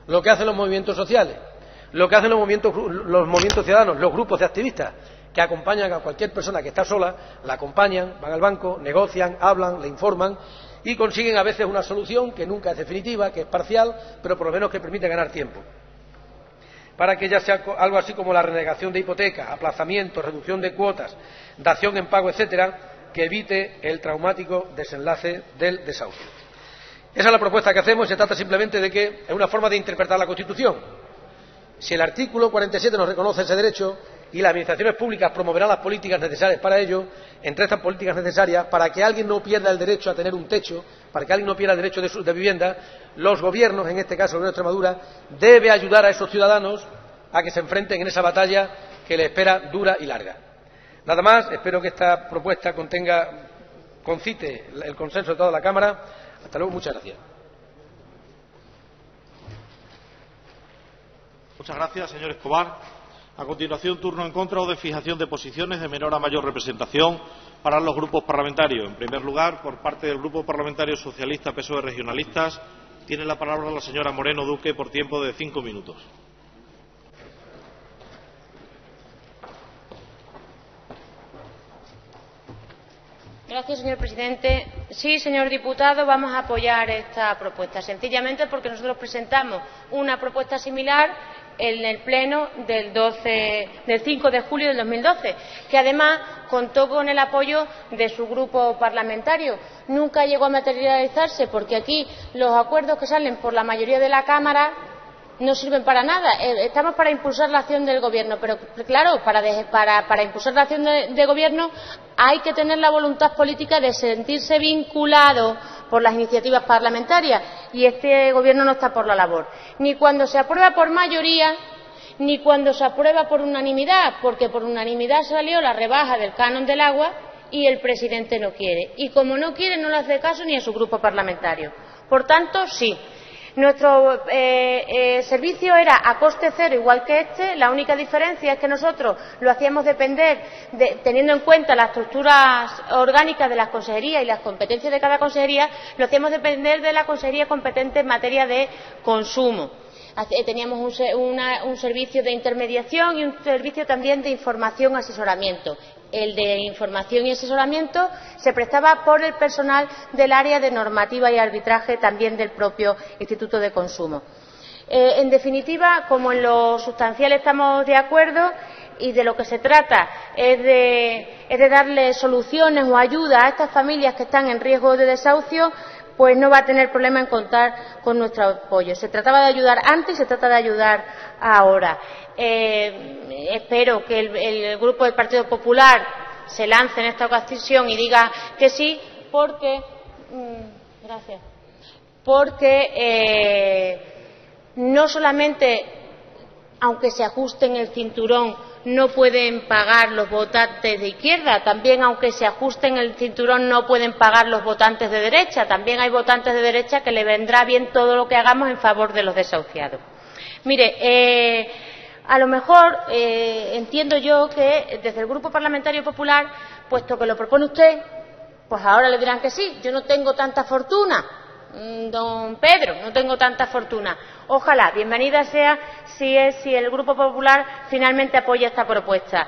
lo que hacen los movimientos sociales, lo que hacen los movimientos ciudadanos, los grupos de activistas que acompañan a cualquier persona que está sola, la acompañan, van al banco, negocian, hablan, le informan y consiguen a veces una solución que nunca es definitiva, que es parcial, pero por lo menos que permite ganar tiempo. Para que ya sea algo así como la renegación de hipoteca, aplazamiento, reducción de cuotas, dación en pago, etcétera, que evite el traumático desenlace del desahucio. Esa es la propuesta que hacemos y se trata simplemente de que es una forma de interpretar la Constitución. Si el artículo 47 nos reconoce ese derecho y las administraciones públicas promoverán las políticas necesarias para ello, entre estas políticas necesarias, para que alguien no pierda el derecho a tener un techo, para que alguien no pierda el derecho de vivienda, los gobiernos, en este caso el Gobierno de Extremadura, debe ayudar a esos ciudadanos a que se enfrenten en esa batalla que les espera dura y larga. Nada más, espero que esta propuesta concite el consenso de toda la Cámara. Hasta luego, muchas gracias. Muchas gracias, señor Escobar. A continuación, turno en contra o de fijación de posiciones de menor a mayor representación para los grupos parlamentarios. En primer lugar, por parte del Grupo Parlamentario Socialista PSOE Regionalistas, tiene la palabra la señora Moreno Duque por tiempo de 5 minutos. Gracias, señor presidente. Sí, señor diputado, vamos a apoyar esta propuesta, sencillamente porque nosotros presentamos una propuesta similar en el pleno del 5 de julio del 2012, que además contó con el apoyo de su grupo parlamentario. Nunca llegó a materializarse porque aquí los acuerdos que salen por la mayoría de la Cámara no sirven para nada. Estamos para impulsar la acción del Gobierno, pero claro, para impulsar la acción de Gobierno hay que tener la voluntad política de sentirse vinculado por las iniciativas parlamentarias y este Gobierno no está por la labor, ni cuando se aprueba por mayoría ni cuando se aprueba por unanimidad, porque por unanimidad salió la rebaja del canon del agua y el presidente no quiere, y como no quiere no le hace caso ni a su grupo parlamentario. Por tanto, sí. Nuestro servicio era a coste cero, igual que este. La única diferencia es que nosotros lo hacíamos depender, teniendo en cuenta las estructuras orgánicas de las consejerías y las competencias de cada consejería, lo hacíamos depender de la consejería competente en materia de consumo. Teníamos un servicio de intermediación y un servicio también de información y asesoramiento. El de información y asesoramiento se prestaba por el personal del área de normativa y arbitraje también del propio Instituto de Consumo. En definitiva, como en lo sustancial estamos de acuerdo y de lo que se trata es de darle soluciones o ayuda a estas familias que están en riesgo de desahucio, pues no va a tener problema en contar con nuestro apoyo. Se trataba de ayudar antes y se trata de ayudar ahora. Espero que el Grupo del Partido Popular se lance en esta ocasión y diga que sí, porque no solamente, aunque se ajusten el cinturón, no pueden pagar los votantes de izquierda, también aunque se ajusten el cinturón no pueden pagar los votantes de derecha, también hay votantes de derecha que le vendrá bien todo lo que hagamos en favor de los desahuciados. Mire, a lo mejor entiendo yo que desde el Grupo Parlamentario Popular, puesto que lo propone usted, pues ahora le dirán que sí. Yo no tengo tanta fortuna, don Pedro, no tengo tanta fortuna. Ojalá, bienvenida sea si el Grupo Popular finalmente apoya esta propuesta.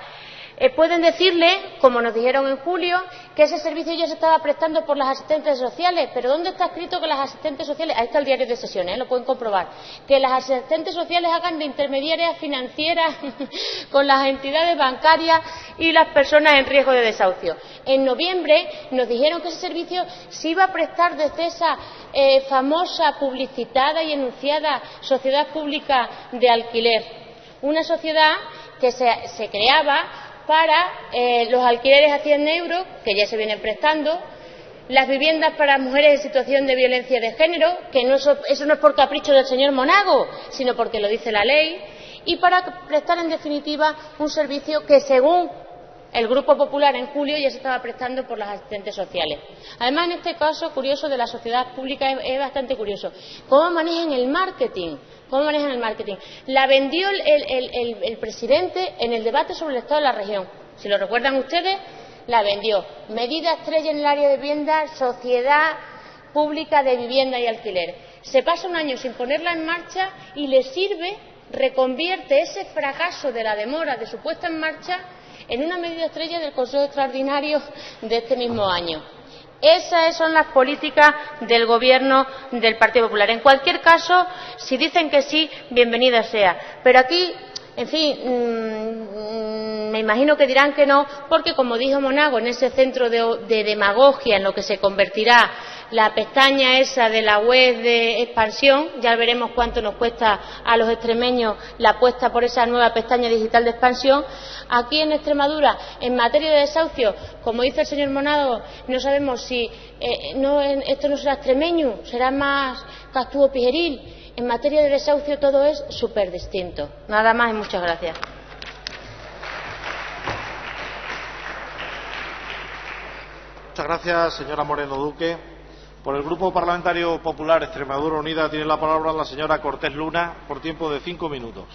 Pueden decirle, como nos dijeron en julio, que ese servicio ya se estaba prestando por las asistentes sociales, pero ¿dónde está escrito que las asistentes sociales, ahí está el diario de sesiones, lo pueden comprobar, que las asistentes sociales hagan de intermediarias financieras con las entidades bancarias y las personas en riesgo de desahucio? En noviembre nos dijeron que ese servicio se iba a prestar desde esa famosa, publicitada y anunciada Sociedad Pública de Alquiler, una sociedad que se creaba para los alquileres a 100 euros, que ya se vienen prestando, las viviendas para mujeres en situación de violencia de género, que eso no es por capricho del señor Monago, sino porque lo dice la ley, y para prestar en definitiva un servicio que, según el Grupo Popular en julio ya se estaba prestando por las asistentes sociales. Además, en este caso curioso de la sociedad pública es bastante curioso. ¿Cómo manejan el marketing? ¿Cómo manejan el marketing? La vendió el presidente en el debate sobre el estado de la región. Si lo recuerdan ustedes, la vendió. Medida estrella en el área de vivienda, Sociedad Pública de Vivienda y Alquiler. Se pasa un año sin ponerla en marcha y le sirve, reconvierte ese fracaso de la demora de su puesta en marcha en una medida estrella del Consejo Extraordinario de este mismo año. Esas son las políticas del Gobierno del Partido Popular. En cualquier caso, si dicen que sí, bienvenida sea. Pero aquí, en fin, me imagino que dirán que no, porque, como dijo Monago, en ese centro de demagogia en lo que se convertirá la pestaña esa de la web de expansión, ya veremos cuánto nos cuesta a los extremeños la apuesta por esa nueva pestaña digital de expansión. Aquí en Extremadura, en materia de desahucio, como dice el señor Monago, no sabemos si esto no será extremeño, será más Castúo Pijeril. En materia de desahucio todo es súper distinto. Nada más y muchas gracias. Muchas gracias, señora Moreno Duque. Por el Grupo Parlamentario Popular Extremadura Unida tiene la palabra la señora Cortés Luna por tiempo de 5 minutos.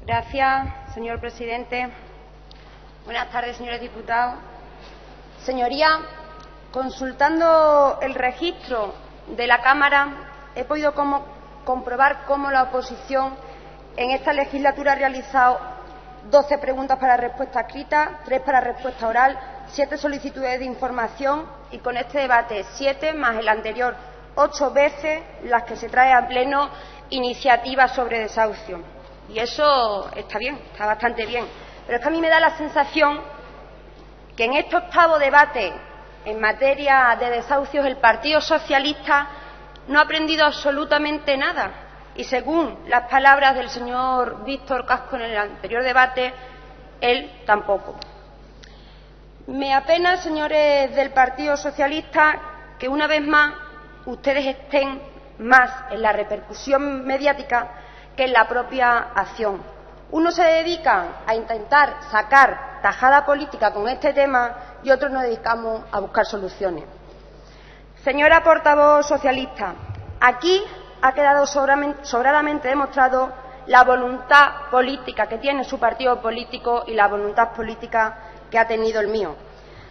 Gracias, señor presidente. Buenas tardes, señores diputados. Señorías, consultando el registro de la Cámara, he podido comprobar cómo la oposición en esta legislatura ha realizado 12 preguntas para respuesta escrita, 3 para respuesta oral, 7 solicitudes de información y con este debate 7 más el anterior 8 veces las que se trae a pleno iniciativas sobre desahucio. Y eso está bien, está bastante bien. Pero es que a mí me da la sensación que en este 8º debate en materia de desahucios el Partido Socialista no ha aprendido absolutamente nada. Y según las palabras del señor Víctor Casco en el anterior debate, él tampoco. Me apena, señores del Partido Socialista, que una vez más ustedes estén más en la repercusión mediática que en la propia acción. Unos se dedican a intentar sacar tajada política con este tema y otros nos dedicamos a buscar soluciones. Señora portavoz socialista, aquí ha quedado sobradamente demostrado la voluntad política que tiene su partido político y la voluntad política que ha tenido el mío.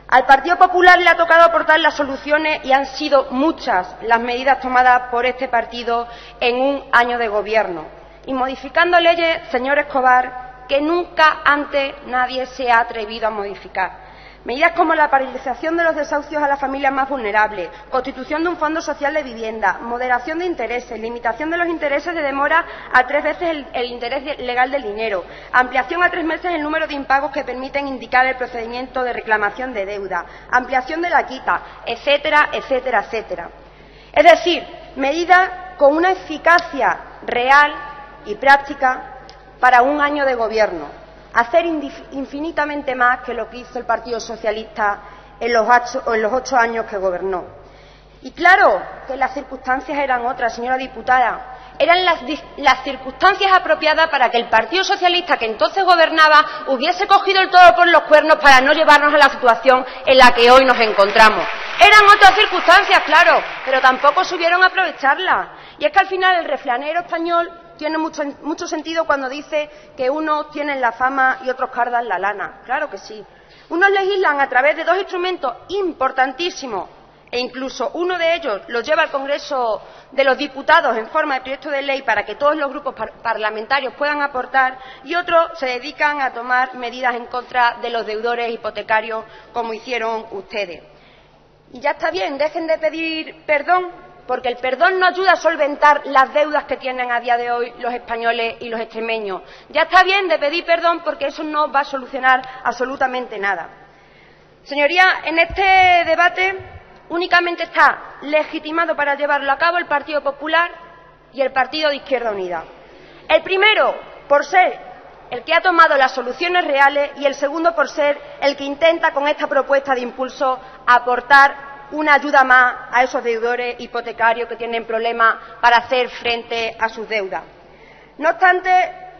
Al Partido Popular le ha tocado aportar las soluciones y han sido muchas las medidas tomadas por este partido en un año de gobierno. Y modificando leyes, señor Escobar, que nunca antes nadie se ha atrevido a modificar. Medidas como la paralización de los desahucios a las familias más vulnerables, constitución de un fondo social de vivienda, moderación de intereses, limitación de los intereses de demora a 3 veces el interés legal del dinero, ampliación a 3 meses el número de impagos que permiten indicar el procedimiento de reclamación de deuda, ampliación de la quita, etcétera, etcétera, etcétera. Es decir, medidas con una eficacia real y práctica para un año de gobierno. Hacer infinitamente más que lo que hizo el Partido Socialista en los 8 años que gobernó. Y claro que las circunstancias eran otras, señora diputada. Eran las circunstancias apropiadas para que el Partido Socialista, que entonces gobernaba, hubiese cogido el toro por los cuernos para no llevarnos a la situación en la que hoy nos encontramos. Eran otras circunstancias, claro, pero tampoco supieron aprovecharlas. Y es que al final el refranero español tiene mucho sentido cuando dice que unos tienen la fama y otros cardan la lana. Claro que sí. Unos legislan a través de 2 instrumentos importantísimos e incluso uno de ellos lo lleva al Congreso de los Diputados en forma de proyecto de ley para que todos los grupos parlamentarios puedan aportar y otros se dedican a tomar medidas en contra de los deudores hipotecarios como hicieron ustedes. Y ya está bien, dejen de pedir perdón, porque el perdón no ayuda a solventar las deudas que tienen a día de hoy los españoles y los extremeños. Ya está bien de pedir perdón porque eso no va a solucionar absolutamente nada. Señorías, en este debate únicamente está legitimado para llevarlo a cabo el Partido Popular y el Partido de Izquierda Unida. El primero, por ser el que ha tomado las soluciones reales y el segundo por ser el que intenta con esta propuesta de impulso aportar una ayuda más a esos deudores hipotecarios que tienen problemas para hacer frente a sus deudas. No obstante,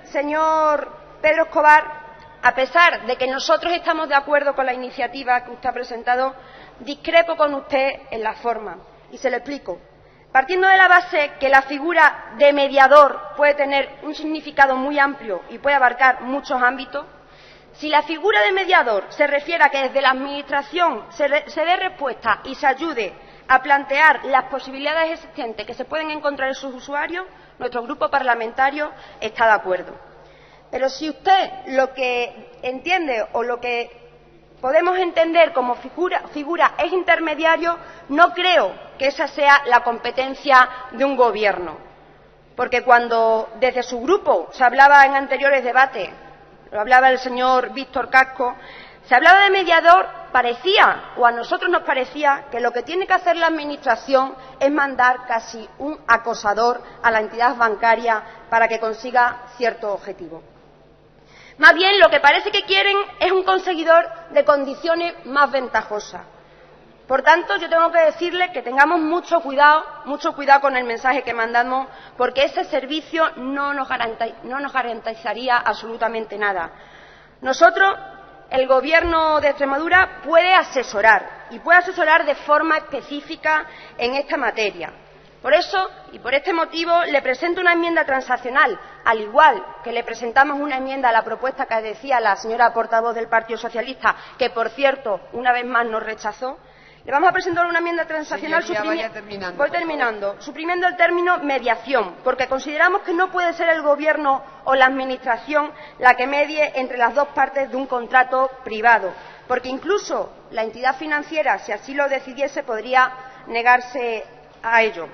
señor Pedro Escobar, a pesar de que nosotros estamos de acuerdo con la iniciativa que usted ha presentado, discrepo con usted en la forma, y se lo explico. Partiendo de la base que la figura de mediador puede tener un significado muy amplio y puede abarcar muchos ámbitos, si la figura de mediador se refiere a que desde la Administración se dé respuesta y se ayude a plantear las posibilidades existentes que se pueden encontrar en sus usuarios, nuestro grupo parlamentario está de acuerdo. Pero si usted lo que entiende o lo que podemos entender como figura es intermediario, no creo que esa sea la competencia de un gobierno. Porque cuando desde su grupo se hablaba en anteriores debates, lo hablaba el señor Víctor Casco, se hablaba de mediador, parecía, o a nosotros nos parecía, que lo que tiene que hacer la Administración es mandar casi un acosador a la entidad bancaria para que consiga cierto objetivo. Más bien, lo que parece que quieren es un conseguidor de condiciones más ventajosas. Por tanto, yo tengo que decirles que tengamos mucho cuidado con el mensaje que mandamos, porque ese servicio no nos garantizaría absolutamente nada. Nosotros, el Gobierno de Extremadura, puede asesorar, y puede asesorar de forma específica en esta materia. Por eso, y por este motivo, le presento una enmienda transaccional, al igual que le presentamos una enmienda a la propuesta que decía la señora portavoz del Partido Socialista, que, por cierto, una vez más nos rechazó. Le vamos a presentar una enmienda transaccional suprimiendo el término mediación, porque consideramos que no puede ser el Gobierno o la Administración la que medie entre las dos partes de un contrato privado, porque incluso la entidad financiera, si así lo decidiese, podría negarse a ello.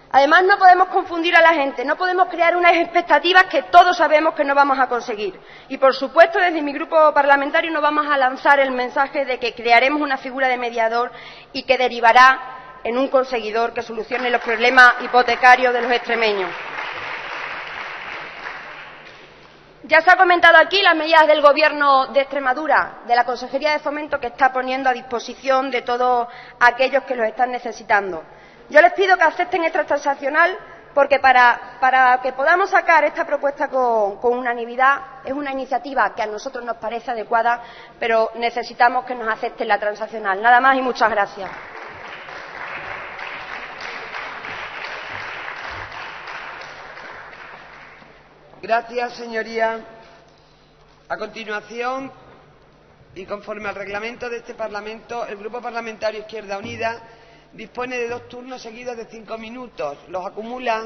Además, no podemos confundir a la gente, no podemos crear unas expectativas que todos sabemos que no vamos a conseguir. Y, por supuesto, desde mi grupo parlamentario no vamos a lanzar el mensaje de que crearemos una figura de mediador y que derivará en un conseguidor que solucione los problemas hipotecarios de los extremeños. Ya se ha comentado aquí las medidas del Gobierno de Extremadura, de la Consejería de Fomento, que está poniendo a disposición de todos aquellos que los están necesitando. Yo les pido que acepten esta transaccional porque para que podamos sacar esta propuesta con unanimidad es una iniciativa que a nosotros nos parece adecuada, pero necesitamos que nos acepten la transaccional. Nada más y muchas gracias. Gracias, señoría. A continuación, y conforme al reglamento de este Parlamento, el Grupo Parlamentario Izquierda Unida dispone de 2 turnos seguidos de 5 minutos. ¿Los acumula?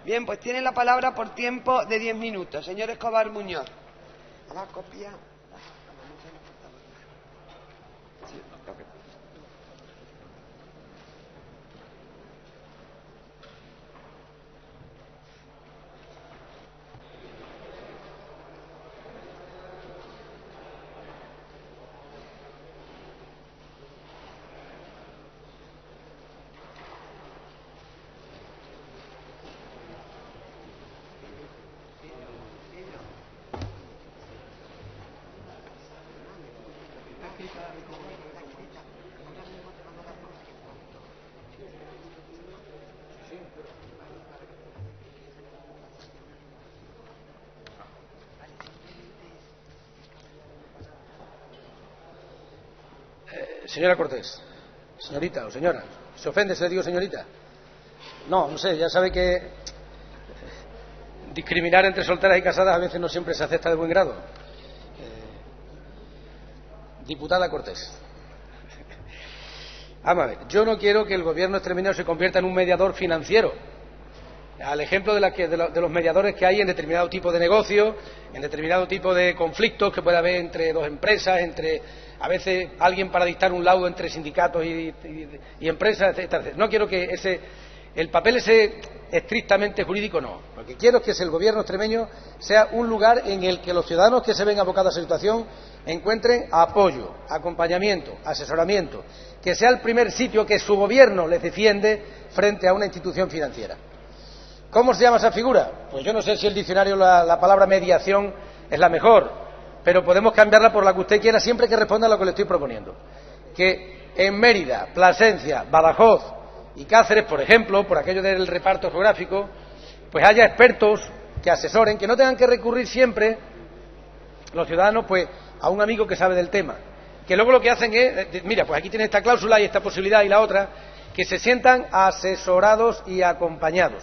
Bien, pues tiene la palabra por tiempo de 10 minutos. Señor Escobar Muñoz. ¿A la copia? Señora Cortés, señorita o señora, ¿se ofende si le digo señorita? No sé, ya sabe que discriminar entre solteras y casadas a veces no siempre se acepta de buen grado. Diputada Cortés, vamos a ver, yo no quiero que el Gobierno extremeño se convierta en un mediador financiero, al ejemplo de los mediadores que hay en determinado tipo de negocio, en determinado tipo de conflictos que puede haber entre dos empresas, entre a veces alguien para dictar un laudo entre sindicatos y empresas, etc. No quiero que el papel ese estrictamente jurídico, no. Lo que quiero es que el Gobierno extremeño sea un lugar en el que los ciudadanos que se ven abocados a esa situación encuentren apoyo, acompañamiento, asesoramiento, que sea el primer sitio que su Gobierno les defiende frente a una institución financiera. ¿Cómo se llama esa figura? Pues yo no sé si el diccionario la palabra mediación es la mejor, pero podemos cambiarla por la que usted quiera siempre que responda a lo que le estoy proponiendo. Que en Mérida, Plasencia, Badajoz y Cáceres, por ejemplo, por aquello del reparto geográfico, pues haya expertos que asesoren, que no tengan que recurrir siempre los ciudadanos pues a un amigo que sabe del tema, que luego lo que hacen es, mira, pues aquí tiene esta cláusula y esta posibilidad y la otra, que se sientan asesorados y acompañados,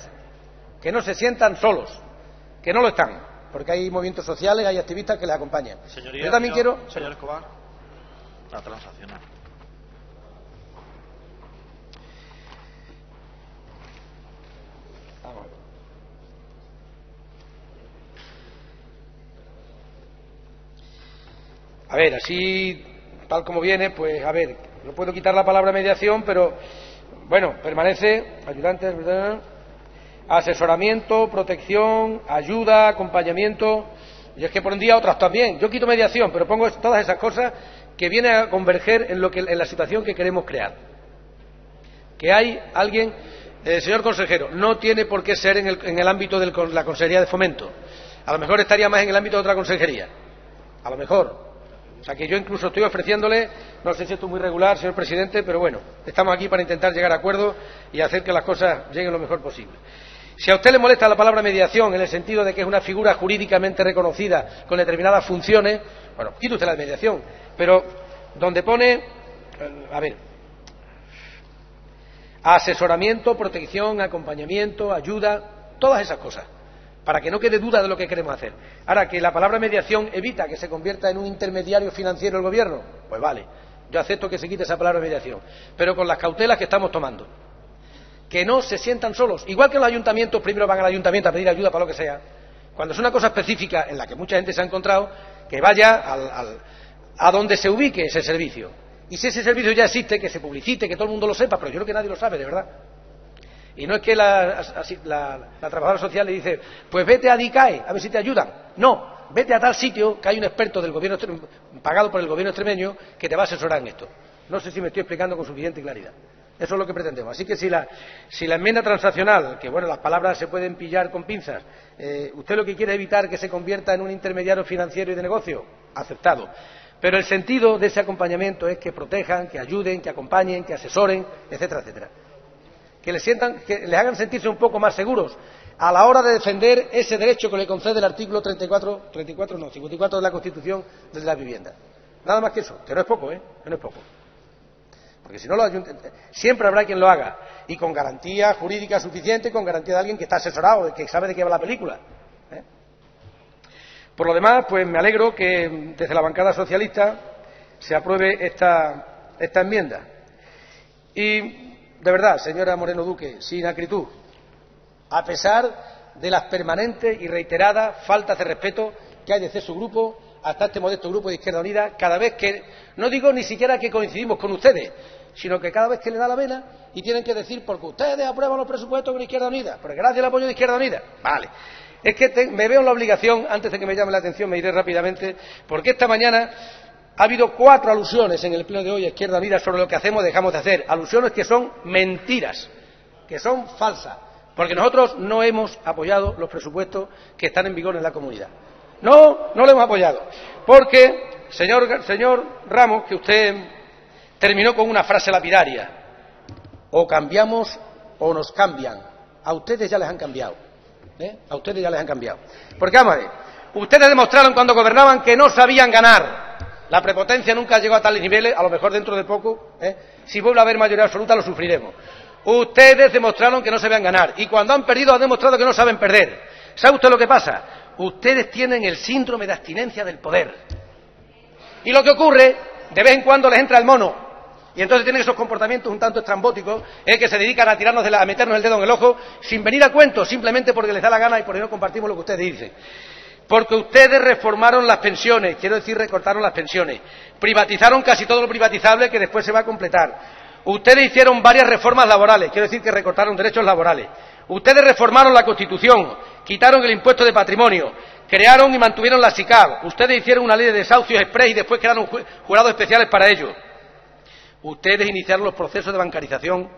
que no se sientan solos, que no lo están, porque hay movimientos sociales, hay activistas que les acompañan. Señoría, yo también señor Escobar, la transaccional. A ver, así, tal como viene, pues, a ver, no puedo quitar la palabra mediación, pero, bueno, permanece, ayudantes, asesoramiento, protección, ayuda, acompañamiento, y es que por un día otras también. Yo quito mediación, pero pongo todas esas cosas que vienen a converger en la situación que queremos crear. Que hay alguien, señor consejero, no tiene por qué ser en el ámbito de la Consejería de Fomento. A lo mejor estaría más en el ámbito de otra consejería. A lo mejor. O sea que yo incluso estoy ofreciéndole, no sé si esto es muy regular, señor presidente, pero bueno, estamos aquí para intentar llegar a acuerdos y hacer que las cosas lleguen lo mejor posible. Si a usted le molesta la palabra mediación en el sentido de que es una figura jurídicamente reconocida con determinadas funciones, bueno, quite usted la mediación, pero donde pone, a ver, asesoramiento, protección, acompañamiento, ayuda, todas esas cosas, para que no quede duda de lo que queremos hacer. Ahora, que la palabra mediación evita que se convierta en un intermediario financiero el gobierno, pues vale, yo acepto que se quite esa palabra mediación, pero con las cautelas que estamos tomando. Que no se sientan solos, igual que los ayuntamientos primero van al ayuntamiento a pedir ayuda para lo que sea, cuando es una cosa específica en la que mucha gente se ha encontrado, que vaya a donde se ubique ese servicio. Y si ese servicio ya existe, que se publicite, que todo el mundo lo sepa, pero yo creo que nadie lo sabe, de verdad. Y no es que la trabajadora social le dice, pues vete a DICAE, a ver si te ayudan. No, vete a tal sitio que hay un experto del gobierno pagado por el gobierno extremeño que te va a asesorar en esto. No sé si me estoy explicando con suficiente claridad. Eso es lo que pretendemos. Así que si la enmienda transaccional, que bueno, las palabras se pueden pillar con pinzas, usted lo que quiere es evitar que se convierta en un intermediario financiero y de negocio, aceptado. Pero el sentido de ese acompañamiento es que protejan, que ayuden, que acompañen, que asesoren, etcétera, etcétera. Que les hagan sentirse un poco más seguros a la hora de defender ese derecho que le concede el artículo 54 de la Constitución de la vivienda. Nada más que eso, que no es poco, que no es poco. Porque si no, siempre habrá quien lo haga, y con garantía jurídica suficiente, con garantía de alguien que está asesorado, que sabe de qué va la película. Por lo demás, pues me alegro que desde la bancada socialista se apruebe esta enmienda. Y de verdad, señora Moreno Duque, sin acritud, a pesar de las permanentes y reiteradas faltas de respeto que hay desde su grupo hasta este modesto grupo de Izquierda Unida, cada vez que, no digo ni siquiera que coincidimos con ustedes, sino que cada vez que le da la vena y tienen que decir porque ustedes aprueban los presupuestos con Izquierda Unida, porque gracias al apoyo de Izquierda Unida, vale. Es que me veo en la obligación, antes de que me llame la atención, me iré rápidamente, porque esta mañana ha habido 4 alusiones en el pleno de hoy a Izquierda Unida sobre lo que hacemos o dejamos de hacer, alusiones que son mentiras, que son falsas, porque nosotros no hemos apoyado los presupuestos que están en vigor en la comunidad. No lo hemos apoyado, porque, señor Ramos, que usted terminó con una frase lapidaria, o cambiamos o nos cambian. A ustedes ya les han cambiado, a ustedes ya les han cambiado. Porque, vamos a ver, ustedes demostraron cuando gobernaban que no sabían ganar. La prepotencia nunca llegó a tales niveles, a lo mejor dentro de poco, si vuelve a haber mayoría absoluta lo sufriremos. Ustedes demostraron que no sabían ganar, y cuando han perdido han demostrado que no saben perder. ¿Sabe usted lo que pasa? Ustedes tienen el síndrome de abstinencia del poder. Y lo que ocurre, de vez en cuando les entra el mono, y entonces tienen esos comportamientos un tanto estrambóticos, que se dedican a a meternos el dedo en el ojo, sin venir a cuento, simplemente porque les da la gana y porque no compartimos lo que ustedes dicen. Porque ustedes reformaron las pensiones, quiero decir recortaron las pensiones, privatizaron casi todo lo privatizable que después se va a completar. Ustedes hicieron varias reformas laborales, quiero decir que recortaron derechos laborales. Ustedes reformaron la Constitución, quitaron el impuesto de patrimonio, crearon y mantuvieron la SICAV. Ustedes hicieron una ley de desahucios exprés y después crearon jurados especiales para ello. Ustedes iniciaron los procesos de bancarización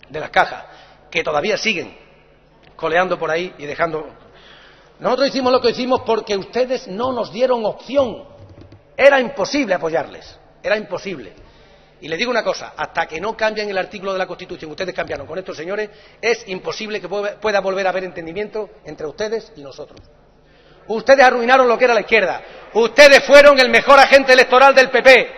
de las cajas, que todavía siguen. coleando por ahí y dejando. Nosotros hicimos lo que hicimos porque ustedes no nos dieron opción. Era imposible apoyarles, era imposible. Y les digo una cosa, hasta que no cambien el artículo de la Constitución, ustedes cambiaron con estos señores, es imposible que pueda volver a haber entendimiento entre ustedes y nosotros. Ustedes arruinaron lo que era la izquierda. Ustedes fueron el mejor agente electoral del PP,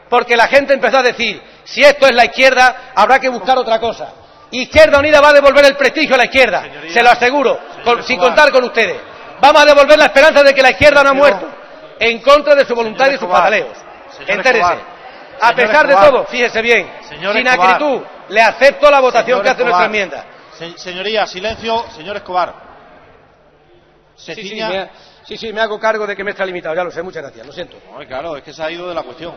porque la gente empezó a decir, si esto es la izquierda, habrá que buscar otra cosa. Izquierda Unida va a devolver el prestigio a la izquierda, señoría, se lo aseguro, sin contar con ustedes. Vamos a devolver la esperanza de que la izquierda no ha muerto, en contra de su voluntad y sus pataleos. Entérese. A pesar de todo, fíjese bien, sin acritud, le acepto la votación que hace nuestra enmienda. Señoría, silencio, señor Escobar. Sí, me hago cargo de que me está limitado, ya lo sé, muchas gracias, lo siento. No, claro, es que se ha ido de la cuestión.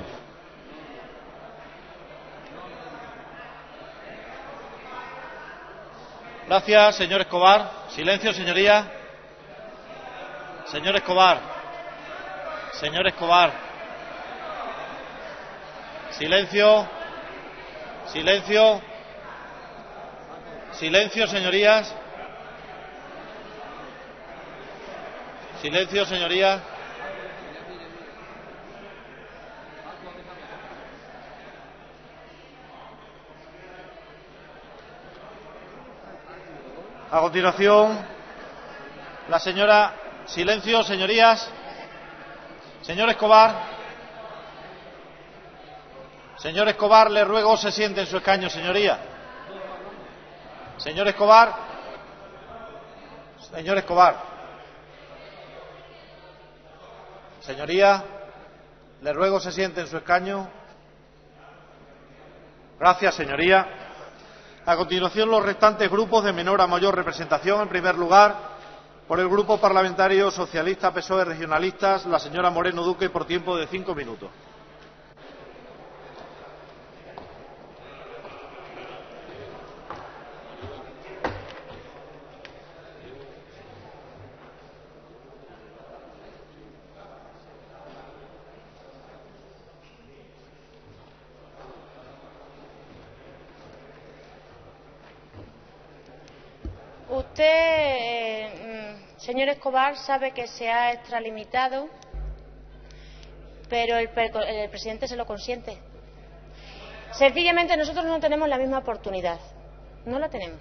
Gracias, señor Escobar. Silencio, señoría. Señor Escobar. Señor Escobar. Silencio. Silencio. Silencio, señorías. Silencio, señorías. A continuación, la señora... Silencio, señorías. Señor Escobar. Señor Escobar, le ruego se siente en su escaño, señoría. Señor Escobar. Señor Escobar. Señoría, le ruego se siente en su escaño. Gracias, señoría. A continuación, los restantes grupos de menor a mayor representación. En primer lugar, por el Grupo Parlamentario Socialista, PSOE, Regionalistas, la señora Moreno Duque, por tiempo de 5 minutos. Usted, señor Escobar, sabe que se ha extralimitado, pero el presidente se lo consiente. Sencillamente nosotros no tenemos la misma oportunidad. No la tenemos.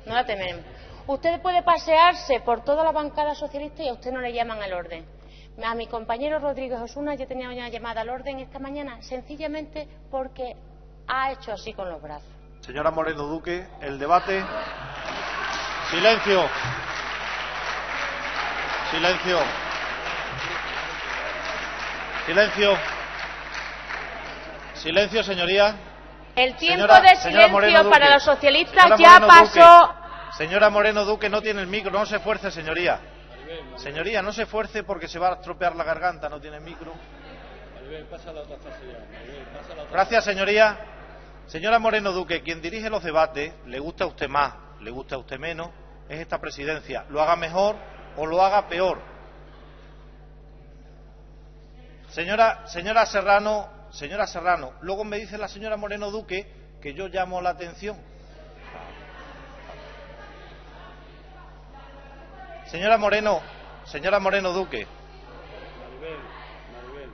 No la tenemos. Usted puede pasearse por toda la bancada socialista y a usted no le llaman al orden. A mi compañero Rodríguez Osuna yo tenía una llamada al orden esta mañana, sencillamente porque ha hecho así con los brazos. Señora Moreno Duque, el debate... Silencio. Silencio. Silencio. Silencio, señoría. El tiempo de silencio para los socialistas ya pasó. Señora Moreno Duque, no tiene el micro, no se esfuerce, señoría. Señoría, no se esfuerce porque se va a estropear la garganta, no tiene el micro. Gracias, señoría. Señora Moreno Duque, quien dirige los debates, le gusta a usted más, le gusta a usted menos, es esta presidencia. Lo haga mejor o lo haga peor. Señora Serrano, luego me dice la señora Moreno Duque que yo llamo la atención. Señora Moreno Duque.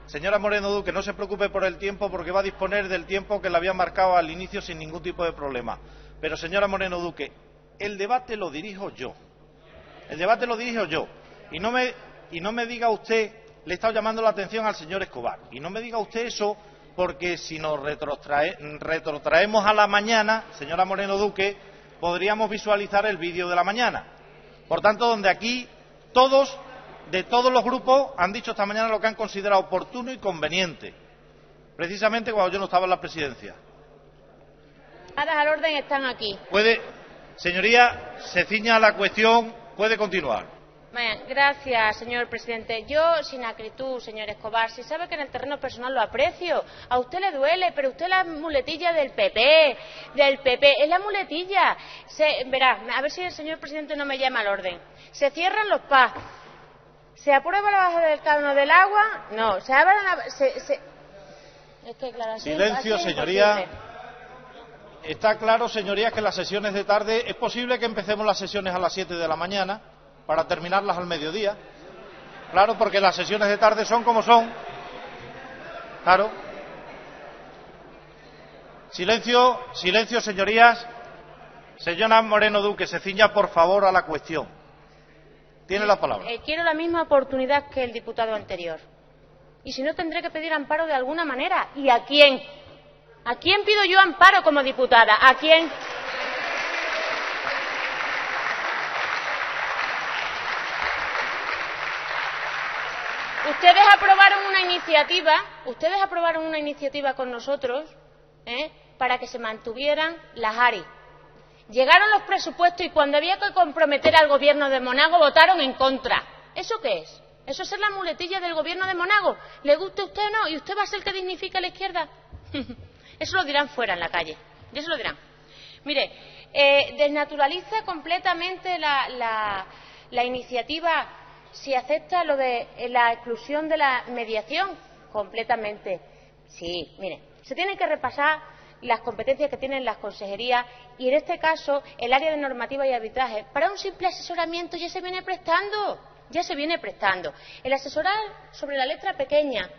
Señora Moreno Duque, no se preocupe por el tiempo porque va a disponer del tiempo que le había marcado al inicio sin ningún tipo de problema. Pero, señora Moreno Duque, el debate lo dirijo yo. El debate lo dirijo yo. Y no me diga usted, le he estado llamando la atención al señor Escobar, y no me diga usted eso porque si nos retrotraemos a la mañana, señora Moreno Duque, podríamos visualizar el vídeo de la mañana. Por tanto, donde aquí todos, de todos los grupos, han dicho esta mañana lo que han considerado oportuno y conveniente, precisamente cuando yo no estaba en la presidencia. Al orden están aquí. Señoría, se ciña a la cuestión, puede continuar. Bien, gracias, señor presidente. Yo, sin acritud, señor Escobar, si sabe que en el terreno personal lo aprecio, a usted le duele, pero usted es la muletilla del PP, es la muletilla. Verá, a ver si el señor presidente no me llama al orden. Se cierran los PAS, se aprueba la baja del canon del agua, no, se abren Es que, claro, silencio, señoría. Está claro, señorías, que las sesiones de tarde es posible que empecemos las sesiones a las 7 de la mañana para terminarlas al mediodía. Claro, porque las sesiones de tarde son como son. Claro. Silencio, silencio, señorías. Señora Moreno Duque, se ciña por favor a la cuestión. Tiene la palabra. Quiero la misma oportunidad que el diputado anterior. Y si no, tendré que pedir amparo de alguna manera. ¿Y a quién? ¿A quién pido yo amparo como diputada? ¿A quién? Ustedes aprobaron una iniciativa con nosotros para que se mantuvieran las ARI. Llegaron los presupuestos y cuando había que comprometer al gobierno de Monago votaron en contra. ¿Eso qué es? ¿Eso es ser la muletilla del gobierno de Monago? ¿Le guste a usted o no? ¿Y usted va a ser el que dignifique a la izquierda? Eso lo dirán fuera, en la calle. Y eso lo dirán. Mire, desnaturaliza completamente la iniciativa si acepta lo de la exclusión de la mediación. Completamente. Sí, mire, se tienen que repasar las competencias que tienen las consejerías y, en este caso, el área de normativa y arbitraje. Para un simple asesoramiento ya se viene prestando. Ya se viene prestando. El asesorar sobre la letra pequeña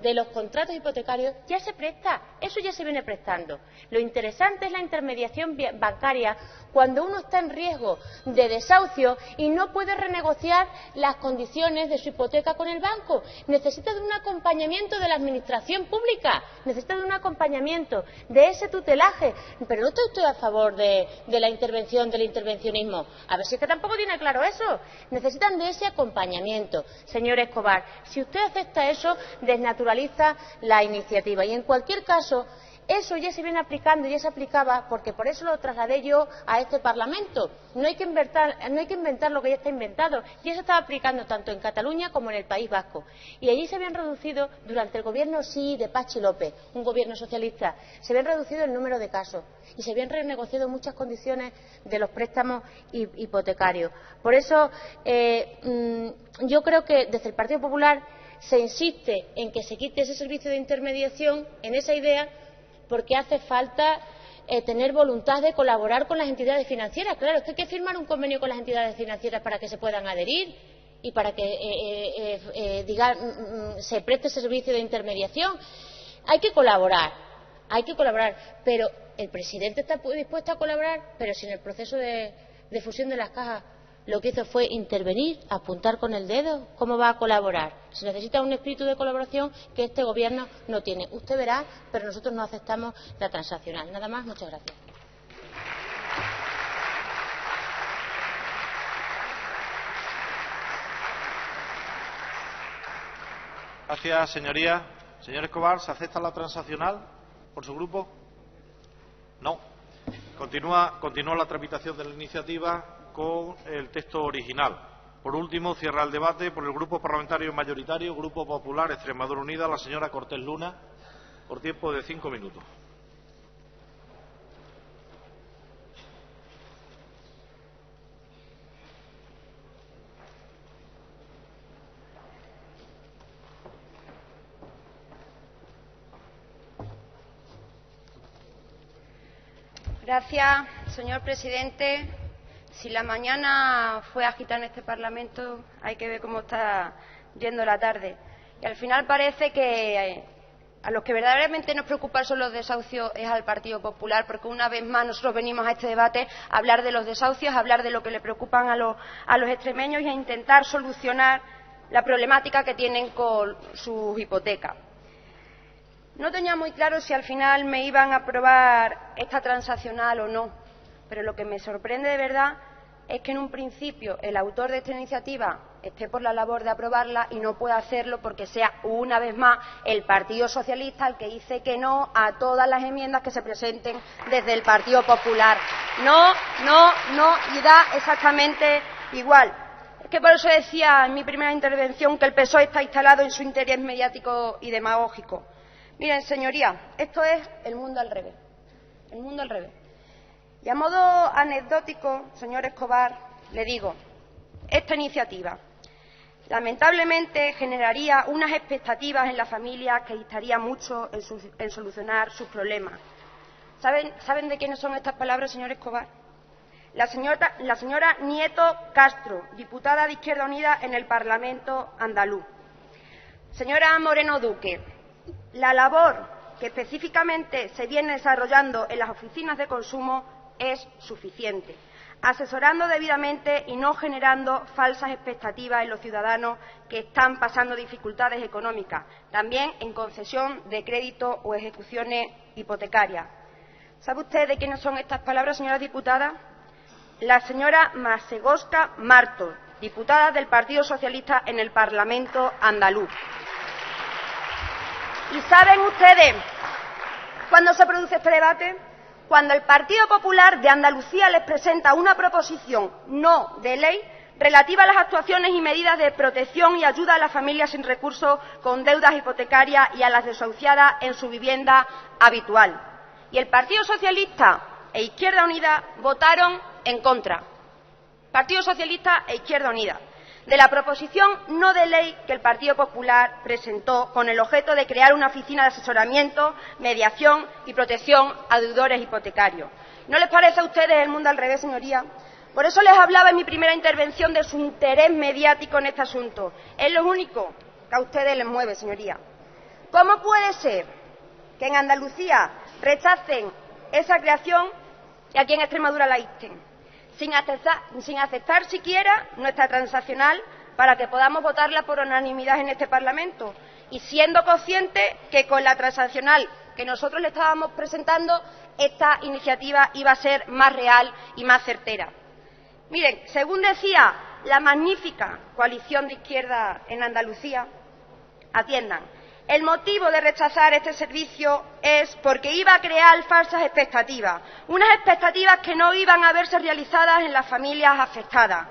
de los contratos hipotecarios ya se presta, eso ya se viene prestando. Lo interesante es la intermediación bancaria cuando uno está en riesgo de desahucio y no puede renegociar las condiciones de su hipoteca con el banco. Necesita de un acompañamiento de la administración pública, necesita de un acompañamiento de ese tutelaje. Pero no está usted a favor de la intervención, del intervencionismo. A ver si es que tampoco tiene claro eso. Necesitan de ese acompañamiento. Señor Escobar, si usted acepta eso, desnaturaliza la iniciativa. Y en cualquier caso, eso ya se viene aplicando y ya se aplicaba, porque por eso lo trasladé yo a este Parlamento. No hay que inventar lo que ya está inventado. Ya se estaba aplicando tanto en Cataluña como en el País Vasco. Y allí se habían reducido, durante el gobierno de Patxi López, un gobierno socialista, se habían reducido el número de casos y se habían renegociado muchas condiciones de los préstamos hipotecarios. Por eso, yo creo que desde el Partido Popular se insiste en que se quite ese servicio de intermediación, en esa idea, porque hace falta tener voluntad de colaborar con las entidades financieras. Claro, es que hay que firmar un convenio con las entidades financieras para que se puedan adherir y para que se preste ese servicio de intermediación. Hay que colaborar, pero el presidente está dispuesto a colaborar, pero si en el proceso de fusión de las cajas lo que hizo fue intervenir, apuntar con el dedo. ¿Cómo va a colaborar? Se necesita un espíritu de colaboración que este Gobierno no tiene. Usted verá, pero nosotros no aceptamos la transaccional. Nada más, muchas gracias. Gracias, señoría. Señor Escobar, ¿se acepta la transaccional por su grupo? No. Continúa la tramitación de la iniciativa con el texto original. Por último, cierra el debate por el Grupo Parlamentario Mayoritario, Grupo Popular Extremadura Unida, la señora Cortés Luna, por tiempo de 5 minutos. Gracias, señor presidente. Si la mañana fue agitada en este Parlamento, hay que ver cómo está yendo la tarde. Y al final parece que a los que verdaderamente nos preocupan son los desahucios es al Partido Popular, porque una vez más nosotros venimos a este debate a hablar de los desahucios, a hablar de lo que le preocupan a los extremeños y a intentar solucionar la problemática que tienen con sus hipotecas. No tenía muy claro si al final me iban a aprobar esta transaccional o no. Pero lo que me sorprende de verdad es que en un principio el autor de esta iniciativa esté por la labor de aprobarla y no pueda hacerlo porque sea una vez más el Partido Socialista el que dice que no a todas las enmiendas que se presenten desde el Partido Popular. No, y da exactamente igual. Es que por eso decía en mi primera intervención que el PSOE está instalado en su interés mediático y demagógico. Miren, señorías, esto es el mundo al revés. El mundo al revés. Y a modo anecdótico, señor Escobar, le digo, esta iniciativa lamentablemente generaría unas expectativas en la familia que instaría mucho en solucionar sus problemas. ¿Saben de quiénes son estas palabras, señor Escobar? La señora Nieto Castro, diputada de Izquierda Unida en el Parlamento andaluz. Señora Moreno Duque, la labor que específicamente se viene desarrollando en las oficinas de consumo es suficiente, asesorando debidamente y no generando falsas expectativas en los ciudadanos que están pasando dificultades económicas, también en concesión de crédito o ejecuciones hipotecarias. ¿Sabe usted de quiénes son estas palabras, señora diputada? La señora Masegosca Martos, diputada del Partido Socialista en el Parlamento andaluz. ¿Y saben ustedes cuándo se produce este debate? Cuando el Partido Popular de Andalucía les presenta una proposición no de ley relativa a las actuaciones y medidas de protección y ayuda a las familias sin recursos con deudas hipotecarias y a las desahuciadas en su vivienda habitual. Y el Partido Socialista e Izquierda Unida votaron en contra. Partido Socialista e Izquierda Unida, de la proposición no de ley que el Partido Popular presentó con el objeto de crear una oficina de asesoramiento, mediación y protección a deudores hipotecarios. ¿No les parece a ustedes el mundo al revés, señoría? Por eso les hablaba en mi primera intervención de su interés mediático en este asunto. Es lo único que a ustedes les mueve, señoría. ¿Cómo puede ser que en Andalucía rechacen esa creación y aquí en Extremadura la insten, sin aceptar siquiera nuestra transaccional para que podamos votarla por unanimidad en este Parlamento, y siendo conscientes que con la transaccional que nosotros le estábamos presentando esta iniciativa iba a ser más real y más certera? Miren, según decía la magnífica coalición de izquierda en Andalucía, atiendan, el motivo de rechazar este servicio es porque iba a crear falsas expectativas, unas expectativas que no iban a verse realizadas en las familias afectadas,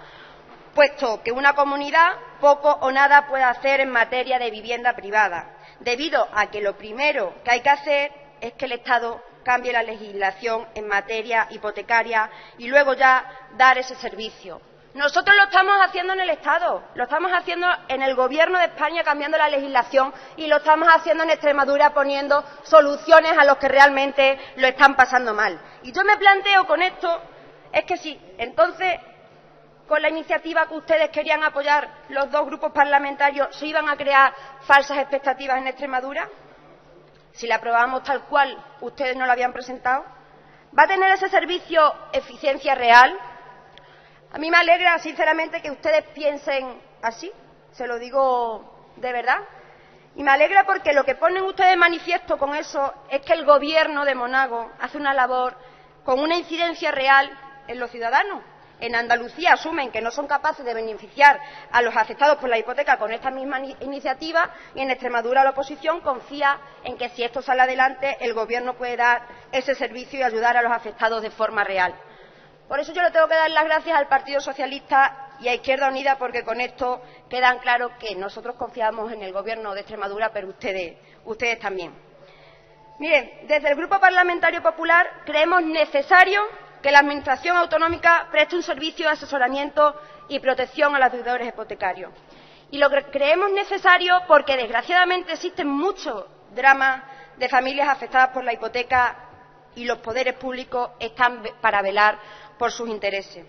puesto que una comunidad poco o nada puede hacer en materia de vivienda privada, debido a que lo primero que hay que hacer es que el Estado cambie la legislación en materia hipotecaria y luego ya dar ese servicio. Nosotros lo estamos haciendo en el Estado, lo estamos haciendo en el Gobierno de España cambiando la legislación y lo estamos haciendo en Extremadura poniendo soluciones a los que realmente lo están pasando mal. Y yo me planteo con esto, es que sí, entonces con la iniciativa que ustedes querían apoyar los dos grupos parlamentarios, ¿se iban a crear falsas expectativas en Extremadura? Si la aprobamos tal cual ustedes no la habían presentado, ¿va a tener ese servicio eficiencia real? A mí me alegra, sinceramente, que ustedes piensen así, se lo digo de verdad. Y me alegra porque lo que ponen ustedes de manifiesto con eso es que el Gobierno de Monago hace una labor con una incidencia real en los ciudadanos. En Andalucía asumen que no son capaces de beneficiar a los afectados por la hipoteca con esta misma iniciativa y en Extremadura la oposición confía en que si esto sale adelante el Gobierno puede dar ese servicio y ayudar a los afectados de forma real. Por eso yo le tengo que dar las gracias al Partido Socialista y a Izquierda Unida, porque con esto quedan claro que nosotros confiamos en el Gobierno de Extremadura, pero ustedes también. Miren, desde el Grupo Parlamentario Popular creemos necesario que la Administración autonómica preste un servicio de asesoramiento y protección a los deudores hipotecarios. Y lo creemos necesario porque, desgraciadamente, existen muchos dramas de familias afectadas por la hipoteca y los poderes públicos están para velar por sus intereses.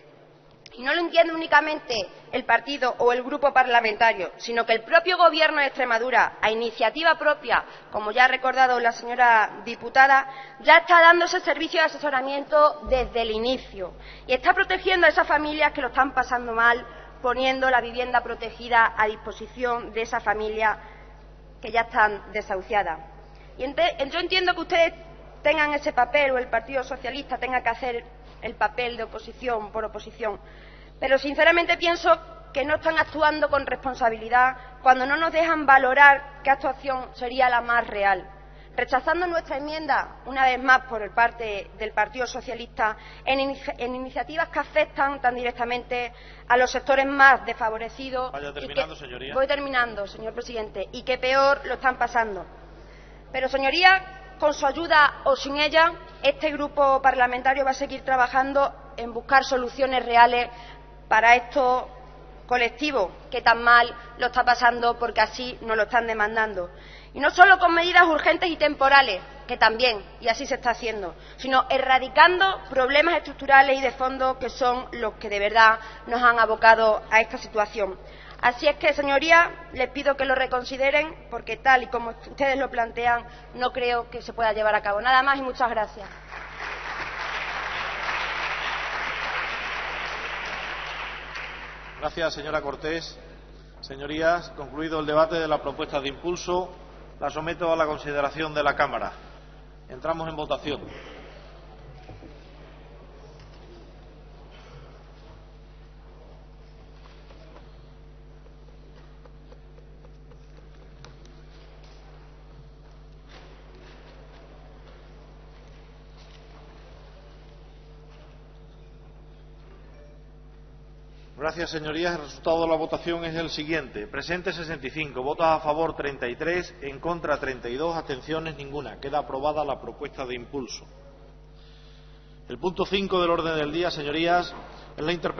Y no lo entiende únicamente el partido o el grupo parlamentario, sino que el propio Gobierno de Extremadura, a iniciativa propia, como ya ha recordado la señora diputada, ya está dando ese servicio de asesoramiento desde el inicio y está protegiendo a esas familias que lo están pasando mal, poniendo la vivienda protegida a disposición de esas familias que ya están desahuciadas. Y yo entiendo que ustedes tengan ese papel, o el Partido Socialista tenga que hacer el papel de oposición por oposición, pero sinceramente pienso que no están actuando con responsabilidad cuando no nos dejan valorar qué actuación sería la más real, rechazando nuestra enmienda una vez más por parte del Partido Socialista en iniciativas que afectan tan directamente a los sectores más desfavorecidos. Vaya terminando, señoría. Voy terminando, señor presidente, y que peor lo están pasando. Pero, señoría, con su ayuda o sin ella, este grupo parlamentario va a seguir trabajando en buscar soluciones reales para estos colectivos que tan mal lo está pasando porque así nos lo están demandando. Y no solo con medidas urgentes y temporales, que también, y así se está haciendo, sino erradicando problemas estructurales y de fondo que son los que de verdad nos han abocado a esta situación. Así es que, señorías, les pido que lo reconsideren, porque tal y como ustedes lo plantean, no creo que se pueda llevar a cabo. Nada más y muchas gracias. Gracias, señora Cortés. Señorías, concluido el debate de la propuesta de impulso, la someto a la consideración de la Cámara. Entramos en votación. Gracias, señorías. El resultado de la votación es el siguiente. Presentes 65, votos a favor 33, en contra 32, abstenciones ninguna. Queda aprobada la propuesta de impulso. El punto 5 del orden del día, señorías, es la interpelación.